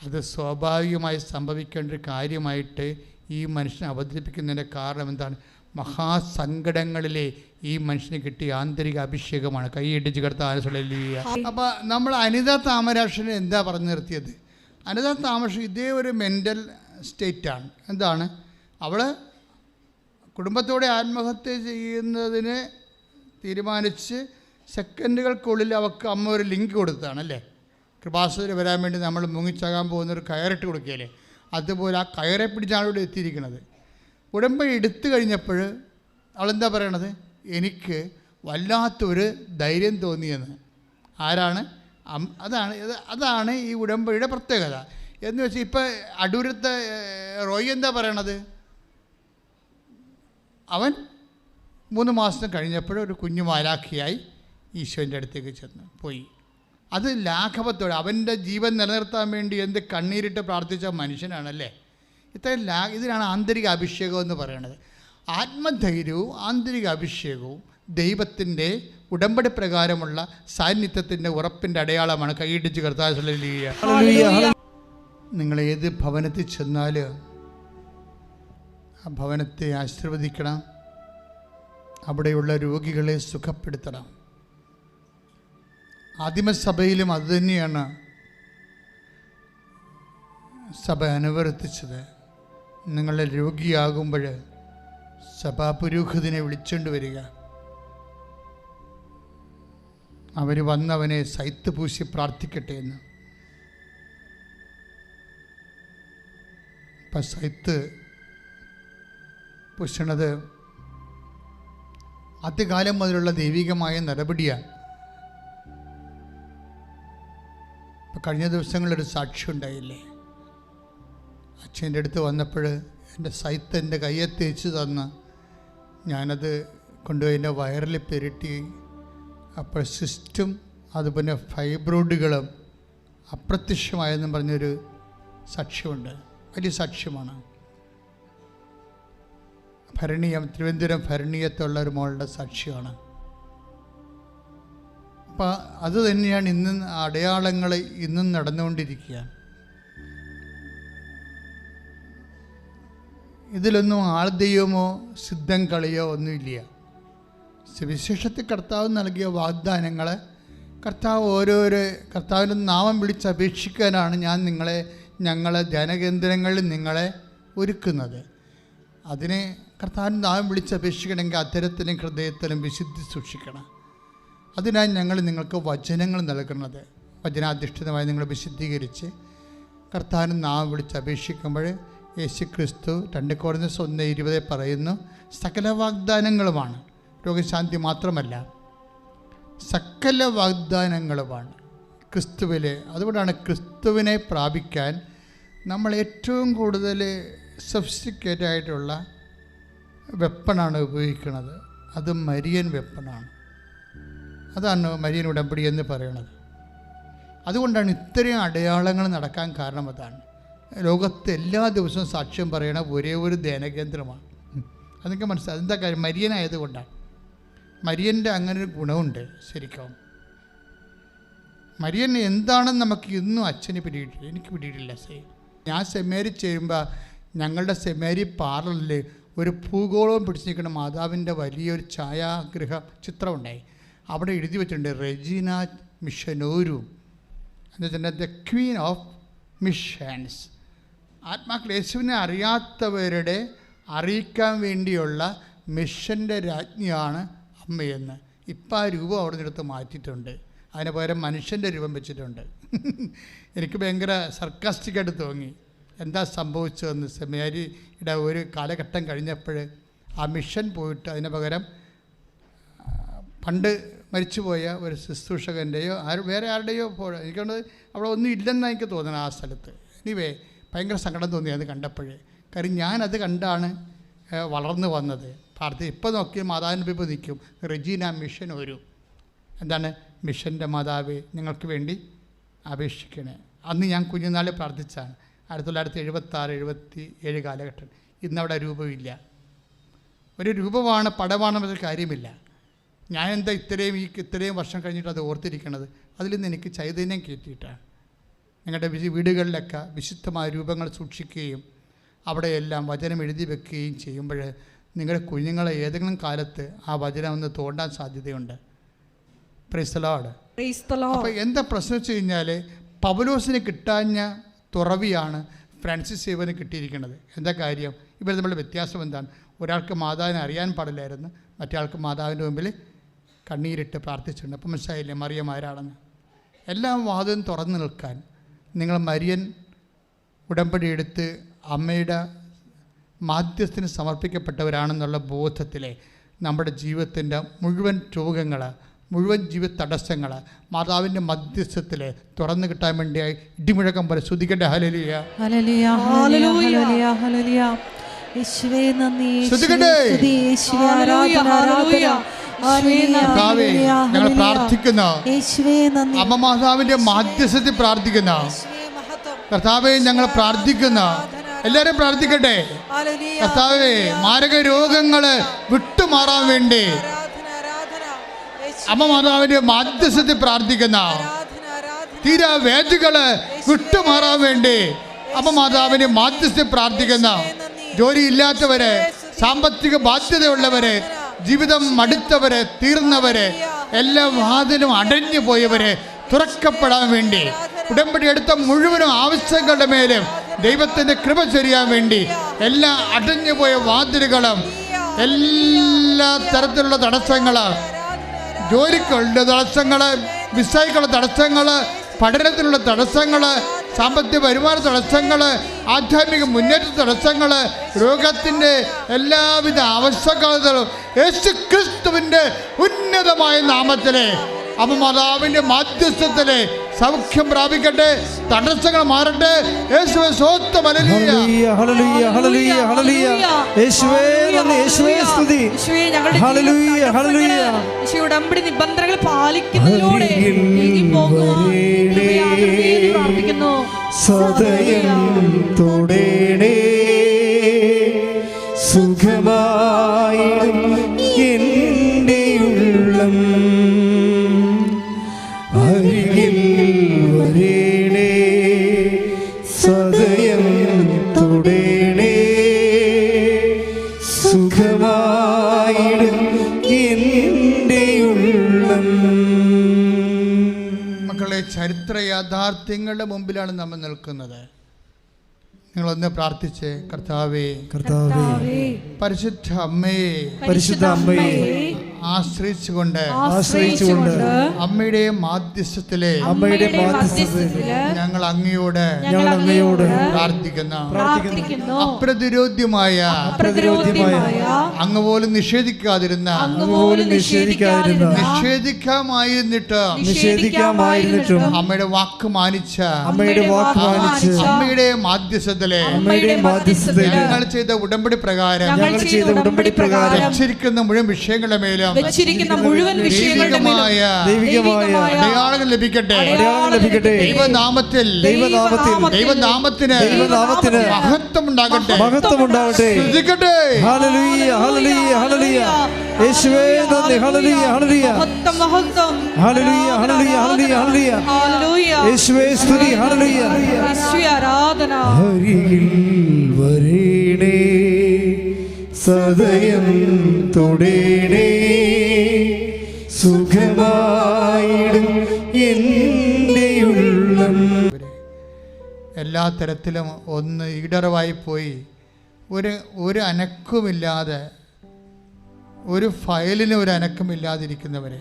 അത് സ്വാഭാവികമായി സംഭവിക്കേണ്ട ഒരു കാര്യമായിട്ട് ഈ മനുഷ്യനെ അവതരിപ്പിക്കുന്നതിൻ്റെ കാരണം എന്താണ്? മഹാസങ്കടങ്ങളിലെ ഈ മനുഷ്യന് കിട്ടിയ ആന്തരിക അഭിഷേകമാണ്. കൈയിടിച്ച് കർത്താനുസരിക്കുക. അപ്പോൾ നമ്മൾ അനിത താമരാക്ഷനെ എന്താ പറഞ്ഞു നിർത്തിയത്? അനിത താമരാക്ഷൻ ഇതേ ഒരു മെൻ്റൽ സ്റ്റേറ്റാണ്. എന്താണ്? അവൾ കുടുംബത്തോടെ ആത്മഹത്യ ചെയ്യുന്നതിന് തീരുമാനിച്ച് സെക്കൻഡുകൾക്കുള്ളിൽ അവൾക്ക് അമ്മ ഒരു ലിങ്ക് കൊടുത്തതാണ് അല്ലേ? കൃപാസനത്തിൽ വരാൻ വേണ്ടി നമ്മൾ മുങ്ങിച്ചാകാൻ പോകുന്നൊരു കയറിട്ട് കൊടുക്കുകയല്ലേ? അതുപോലെ ആ കയറെ പിടിച്ചാണ് ഇവിടെ എത്തിയിരിക്കുന്നത്. ഉടമ്പടി എടുത്തു കഴിഞ്ഞപ്പോൾ അവളെന്താ പറയണത്? എനിക്ക് വല്ലാത്തൊരു ധൈര്യം തോന്നിയെന്ന്. ആരാണ്? അതാണ് ഈ ഉടമ്പടിയുടെ പ്രത്യേകത. എന്ന് വെച്ചാൽ ഇപ്പോൾ അടൂരത്തെ റോയ് എന്താ പറയണത്? അവൻ 3 മാസം കഴിഞ്ഞപ്പോൾ ഒരു കുഞ്ഞു മാലാഖിയായി ഈശോൻ്റെ അടുത്തേക്ക് പോയി. അത് ലാഘവത്തോടെ അവൻ്റെ ജീവൻ നിലനിർത്താൻ വേണ്ടി എന്ത് കണ്ണീരിട്ട് പ്രാർത്ഥിച്ച മനുഷ്യനാണല്ലേ. ഇത്രയും ഇതിനാണ് ആന്തരിക അഭിഷേകം എന്ന് പറയുന്നത്. ആത്മധൈര്യവും ആന്തരിക അഭിഷേകവും ദൈവത്തിൻ്റെ ഉടമ്പടി പ്രകാരമുള്ള സാന്നിധ്യത്തിൻ്റെ ഉറപ്പിൻ്റെ അടയാളമാണ്. കൈയിടിച്ച് കർത്താവ്. നിങ്ങൾ ഏത് ഭവനത്തിൽ ചെന്നാൽ ആ ഭവനത്തെ ആശീർവദിക്കണം, അവിടെയുള്ള രോഗികളെ സുഖപ്പെടുത്തണം. ആദിമസഭയിലും അതുതന്നെയാണ് സഭ അനുവർത്തിച്ചത്. നിങ്ങൾ രോഗിയാകുമ്പോൾ സഭാപുരോഹിതനെ വിളിച്ചുകൊണ്ട് വരിക. അവർ വന്നവനെ സൈത്ത് പൂശി പ്രാർത്ഥിക്കട്ടെ എന്ന്. ഇപ്പം സൈത്ത് പൂശണത് ആദ്യകാലം മുതലുള്ള ദൈവികമായ നടപടിയാണ്. ഇപ്പം കഴിഞ്ഞ ദിവസങ്ങളൊരു സാക്ഷ്യം ഉണ്ടായില്ലേ? അച്ഛൻ്റെ അടുത്ത് വന്നപ്പോൾ എൻ്റെ സൈത്ത് എൻ്റെ കയ്യെ തേച്ച് തന്ന് ഞാനത് കൊണ്ടുപോയി എൻ്റെ വയറിൽ പെരട്ടി. അപ്പോൾ സിസ്റ്റും അതുപോലെ ഫൈബ്രോയിഡുകളും അപ്രത്യക്ഷമായെന്നും പറഞ്ഞൊരു സാക്ഷ്യമുണ്ട്. വലിയ സാക്ഷ്യമാണ്. ഭരണീയം, തിരുവനന്തപുരം ഭരണീയത്തുള്ള ഒരു മോളുടെ സാക്ഷ്യമാണ്. അപ്പം അത് തന്നെയാണ് ഇന്നും അടയാളങ്ങൾ ഇന്നും നടന്നുകൊണ്ടിരിക്കുകയാണ്. ഇതിലൊന്നും ആൾ ദൈവമോ സിദ്ധം കളിയോ ഒന്നുമില്ല. സുവിശേഷത്തിൽ കർത്താവ് നൽകിയ വാഗ്ദാനങ്ങൾ കർത്താവിൻ്റെ നാമം വിളിച്ചപേക്ഷിക്കാനാണ് ഞങ്ങളെ ധ്യാനകേന്ദ്രങ്ങളിൽ നിങ്ങളെ ഒരുക്കുന്നത്. അതിനെ കർത്താവിൻ്റെ നാമം വിളിച്ചപേക്ഷിക്കണമെങ്കിൽ അത്തരത്തിലും ഹൃദയത്തിലും വിശുദ്ധി സൂക്ഷിക്കണം. അതിനായി ഞങ്ങൾ നിങ്ങൾക്ക് വചനങ്ങൾ നൽകുന്നത്. വചനാധിഷ്ഠിതമായി നിങ്ങൾ വിശുദ്ധീകരിച്ച് കർത്താവിൻ്റെ നാമം വിളിച്ചപേക്ഷിക്കുമ്പോൾ യേശുക്രിസ്തു 2 കൊരിന്ത്യർ 1:20 പറയുന്നു, സകല വാഗ്ദാനങ്ങളുമാണ്, രോഗശാന്തി മാത്രമല്ല, സകല വാഗ്ദാനങ്ങളുമാണ് ക്രിസ്തുവിലെ. അതുകൊണ്ടാണ് ക്രിസ്തുവിനെ പ്രാപിക്കാൻ നമ്മൾ ഏറ്റവും കൂടുതൽ സഫിസ്റ്റിക്കേറ്റഡ് ആയിട്ടുള്ള വെപ്പണാണ് ഉപയോഗിക്കുന്നത്. അത് മരിയൻ വെപ്പണാണ്. അതാണ് മരിയൻ ഉടമ്പടി എന്ന് പറയുന്നത്. അതുകൊണ്ടാണ് ഇത്രയും അടയാളങ്ങൾ നടക്കാൻ കാരണം. അതാണ് ലോകത്ത് എല്ലാ ദിവസവും സാക്ഷ്യം പറയണ ഒരേ ഒരു ധ്യാനകേന്ദ്രമാണ്. അതൊക്കെ മനസ്സിലായി. അതെന്താ കാര്യം? മരിയനായതുകൊണ്ടാണ്. മരിയൻ്റെ അങ്ങനൊരു ഗുണമുണ്ട്. ശരിക്കും മരിയൻ എന്താണെന്ന് നമുക്ക് ഇന്നും അച്ഛന് പിടിയിട്ടില്ല, എനിക്ക് പിടിയിട്ടില്ല. ഞാൻ സെമിനാരി ചേരുമ്പോൾ ഞങ്ങളുടെ സെമിനാരി പാർലറിൽ ഒരു ഭൂഗോളവും പിടിച്ച് നിൽക്കുന്ന മാതാവിൻ്റെ വലിയൊരു ഛായാഗ്രഹ ചിത്രമുണ്ടായി. അവിടെ എഴുതി വെച്ചിട്ടുണ്ട് റെജീന മിഷനോരും എന്ന് വെച്ചിട്ടുണ്ടെങ്കിൽ ദ ക്വീൻ ഓഫ് മിഷൻസ്. ആത്മാക്കൾ യേശുവിനെ അറിയാത്തവരുടെ അറിയിക്കാൻ വേണ്ടിയുള്ള മിഷൻ്റെ രാജ്ഞിയാണ് അമ്മയെന്ന്. ഇപ്പം ആ രൂപം അവിടെ നിന്നെടുത്ത് മാറ്റിയിട്ടുണ്ട്. അതിന് പകരം മനുഷ്യൻ്റെ രൂപം വെച്ചിട്ടുണ്ട്. എനിക്ക് ഭയങ്കര സർക്കാസ്റ്റിക്കായിട്ട് തോന്നി. എന്താ സംഭവിച്ചതെന്ന്. സെമിനാരിയുടെ ഒരു കാലഘട്ടം കഴിഞ്ഞപ്പോൾ ആ മിഷൻ പോയിട്ട് അതിന് പകരം പണ്ട് മരിച്ചുപോയ ഒരു ശുശ്രൂഷകൻ്റെയോ വേറെ ആരുടെയോ എനിക്കൊണ്ട് അവിടെ ഒന്നും ഇല്ലെന്നാണ് എനിക്ക് തോന്നുന്നത് ആ സ്ഥലത്ത്. എനിവേ ഭയങ്കര സങ്കടം തോന്നി അത് കണ്ടപ്പോഴേ. കാര്യം ഞാനത് കണ്ടാണ് വളർന്നു വന്നത്. ഇപ്പോൾ നോക്കി മാതാവിൻ്റെ ഇപ്പോൾ നിൽക്കും റെജീന മിഷൻ ഒരു എന്താണ് മിഷൻ്റെ മാതാവേ ഞങ്ങൾക്ക് വേണ്ടി അപേക്ഷിക്കണേ. അന്ന് ഞാൻ കുഞ്ഞുനാളിൽ പ്രാർത്ഥിച്ചാണ്. 1976-77 കാലഘട്ടം. ഇന്നവിടെ രൂപമില്ല. ഒരു രൂപമാണ്, പടമാണെന്നൊരു കാര്യമില്ല. ഞാൻ എന്താ ഇത്രയും വർഷം കഴിഞ്ഞിട്ട് അത് ഓർത്തിരിക്കണത്? അതിൽ നിന്ന് എനിക്ക് ചൈതന്യം കയറ്റിയിട്ടാണ്. നിങ്ങളുടെ വീടുകളിലൊക്കെ വിശുദ്ധമായ രൂപങ്ങൾ സൂക്ഷിക്കുകയും അവിടെയെല്ലാം വചനം എഴുതി വെക്കുകയും ചെയ്യുമ്പോൾ നിങ്ങളുടെ കുഞ്ഞുങ്ങളെ ഏതെങ്കിലും കാലത്ത് ആ വചനം ഒന്ന് തോണ്ടാൻ സാധ്യതയുണ്ട്. Price the Lord. അപ്പോൾ എന്താ പ്രശ്നം വെച്ച് കഴിഞ്ഞാൽ, പൗലോസിന് കിട്ടാഞ്ഞ തുറവിയാണ് ഫ്രാൻസിസ് സേവന് കിട്ടിയിരിക്കുന്നത്. എന്താ കാര്യം? ഇവർ തമ്മിലുള്ള വ്യത്യാസം എന്താണ്? ഒരാൾക്ക് മാതാവിനെ അറിയാൻ പാടില്ലായിരുന്നു, മറ്റേ ആൾക്ക് മാതാവിൻ്റെ മുമ്പിൽ കണ്ണീരിട്ട് പ്രാർത്ഥിച്ചിട്ടുണ്ട്. അപ്പം മനസ്സിലായില്ലേ മറിയം ആരാണെന്ന്? എല്ലാം വാതിലും തുറന്നു നിൽക്കാൻ നിങ്ങൾ മരിയൻ ഉടമ്പടി എടുത്ത് അമ്മയുടെ മാധ്യസ്ഥന് സമർപ്പിക്കപ്പെട്ടവരാണെന്നുള്ള ബോധത്തിലെ നമ്മുടെ ജീവിതത്തിൻ്റെ മുഴുവൻ രോഗങ്ങൾ, മുഴുവൻ ജീവിത തടസ്സങ്ങൾ മാതാവിൻ്റെ മധ്യസ്ഥത്തിൽ തുറന്നു കിട്ടാൻ വേണ്ടിയായി ഇടിമുഴക്കം പോലെ സ്തുതിക്കട്ടെ. ഹല്ലേലൂയ, ഹല്ലേലൂയ, ഹല്ലേലൂയ, ഹല്ലേലൂയ. യേശുവേ നന്ദി, സ്തുതിക്കട്ടെ. യേശുവേ ആരാധന, ആരാധന. കർത്താവേ, ഞങ്ങൾ പ്രാർത്ഥിക്കുന്ന യേശുവേ നന്ദി, അമ്മ മാതാവിൻ്റെ മാധ്യസ്ഥത്തിൽ പ്രാർത്ഥിക്കുന്ന കർത്താവേ, ഞങ്ങൾ പ്രാർത്ഥിക്കുന്ന എല്ലാവരും പ്രാർത്ഥിക്കട്ടെ. കർത്താവേ, മാരക രോഗങ്ങൾ വിട്ടുമാറാൻ വേണ്ടി അമ്മ മാതാവിൻ്റെ മാധ്യസ്ഥത്തിൽ പ്രാർത്ഥിക്കുന്ന തീരാ വേദനകൾ വിട്ടുമാറാൻ വേണ്ടി അമ്മ മാതാവിൻ്റെ മാധ്യസ്ഥത്തിൽ പ്രാർത്ഥിക്കുന്ന ജോലിയില്ലാത്തവരെ, സാമ്പത്തിക ബാധ്യതയുള്ളവരെ, ജീവിതം മടുത്തവരെ, തീർന്നവരെ, എല്ലാ വാതിലും അടഞ്ഞു പോയവരെ തുറക്കപ്പെടാൻ വേണ്ടി ഉടമ്പടി എടുത്ത മുഴുവനും ആവശ്യങ്ങളുടെ മേലും ദൈവത്തിൻ്റെ കൃപ ചൊരിയാൻ വേണ്ടി എല്ലാ അടഞ്ഞുപോയ വാതിലുകളും, എല്ലാ തരത്തിലുള്ള തടസ്സങ്ങൾ, ജോലിക്കുള്ള തടസ്സങ്ങൾ, വിസയ്ക്കുള്ള തടസ്സങ്ങൾ, പഠനത്തിലുള്ള തടസ്സങ്ങൾ, സാമ്പത്തിക വരുമാന തടസ്സങ്ങൾ, ആധ്യാത്മിക മുന്നേറ്റ തടസ്സങ്ങൾ, രോഗത്തിൻ്റെ എല്ലാവിധ ആവശ്യകതകളും യേശു ക്രിസ്തുവിൻ്റെ ഉന്നതമായ നാമത്തിലെ അമ്മ മാതാവിൻ്റെ മാധ്യസ്ഥത്തിലെ സൗഖ്യം പ്രാപിക്കട്ടെ, തടസ്സങ്ങൾ മാറട്ടെ. യേശുവേ സ്തോത്രം. ഹല്ലേലൂയ, ഹല്ലേലൂയ, ഹല്ലേലൂയ, ഹല്ലേലൂയ. യേശുവേ നന്ദി, യേശുവേ സ്തുതി. Hallelujah, hallelujah. യേശു ഉടമ്പടി നിബന്ധനകൾ പാലിക്കുന്നതിലൂടെ പ്രാർത്ഥിക്കുന്നു. സദയം തൊടേണേ, സുഖമായി എൻ്റെ ഉള്ളം, അരികിൽ വരേണേ, സദയം തൊടേണേ, സുഖമായിടും എൻ്റെ ഉള്ളം. മക്കളെ, ചരിത്ര യാഥാർത്ഥ്യങ്ങളുടെ മുമ്പിലാണ് നമ്മൾ നിൽക്കുന്നത്. നിങ്ങളൊന്ന് പ്രാർത്ഥിച്ച്, കർത്താവേ, കർത്താവേ, പരിശുദ്ധ അമ്മയെ, പരിശുദ്ധ അമ്മയെ ആശ്രയിച്ചുകൊണ്ട് അമ്മയുടെ മാധ്യസ്ഥത്തിലെ ഞങ്ങൾ അങ്ങയോട് പ്രാർത്ഥിക്കുന്ന അപ്രതിരോധ്യമായ അങ്ങ് പോലും നിഷേധിക്കാതിരുന്ന നിഷേധിക്കാമായിരുന്നിട്ടും അമ്മയുടെ വാക്ക് മാനിച്ച അമ്മയുടെ മാധ്യസ്ഥത്തിലെ ഞങ്ങൾ ചെയ്ത ഉടമ്പടി പ്രകാരം വെച്ചിരിക്കുന്ന മുഴുവൻ വിഷയങ്ങളുടെ മേലും ദൈവികമായ അടയാളങ്ങൾ ലഭിക്കട്ടെ. ദൈവനാമത്തിൽ ദൈവനാമത്തിന് മഹത്വം ഉണ്ടാകട്ടെ. ശ്രദ്ധിക്കട്ടെ. ഹല്ലേലൂയ, ഹല്ലേലൂയ, ഹല്ലേലൂയ. യേശുവേ നന്ദി. ഹല്ലേലൂയ, ഹല്ലേലൂയ, ഹല്ലേലൂയ, ഹല്ലേലൂയ, ഹല്ലേലൂയ, ഹല്ലേലൂയ. യേശുവേ സ്തുതി. ഹല്ലേലൂയ, യേശുവേ ആരാധന. അരികിൽ വരേണേ, സദയം തൊടേണേ, സുഖമായിടും എൻ്റെ ഉള്ളം. എല്ലാ തരത്തിലും ഒന്ന് ഈടറവായി പോയി, ഒരു അനക്കവുമില്ലാതെ, ഒരു ഫയലിന് ഒരു അനക്കമില്ലാതിരിക്കുന്നവരെ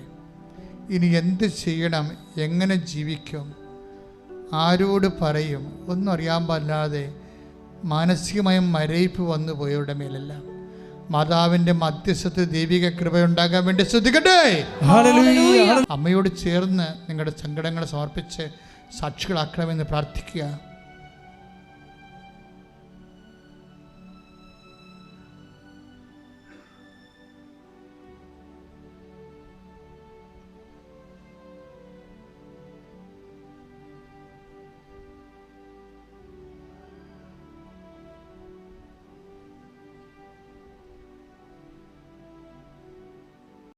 ഇനി എന്ത് ചെയ്യണം, എങ്ങനെ ജീവിക്കും, ആരോട് പറയും, ഒന്നും അറിയാൻ പാടില്ലാതെ മാനസികമായും മരയിപ്പ് വന്നു പോയവരുടെ മേലെല്ലാം മാതാവിൻ്റെ മധ്യസ്ഥത്തിൽ ദൈവിക കൃപയുണ്ടാകാൻ വേണ്ടി ശ്രദ്ധിക്കട്ടെ. അമ്മയോട് ചേർന്ന് നിങ്ങളുടെ സങ്കടങ്ങൾ സമർപ്പിച്ച് സാക്ഷികളാക്കണമെന്ന് പ്രാർത്ഥിക്കുക.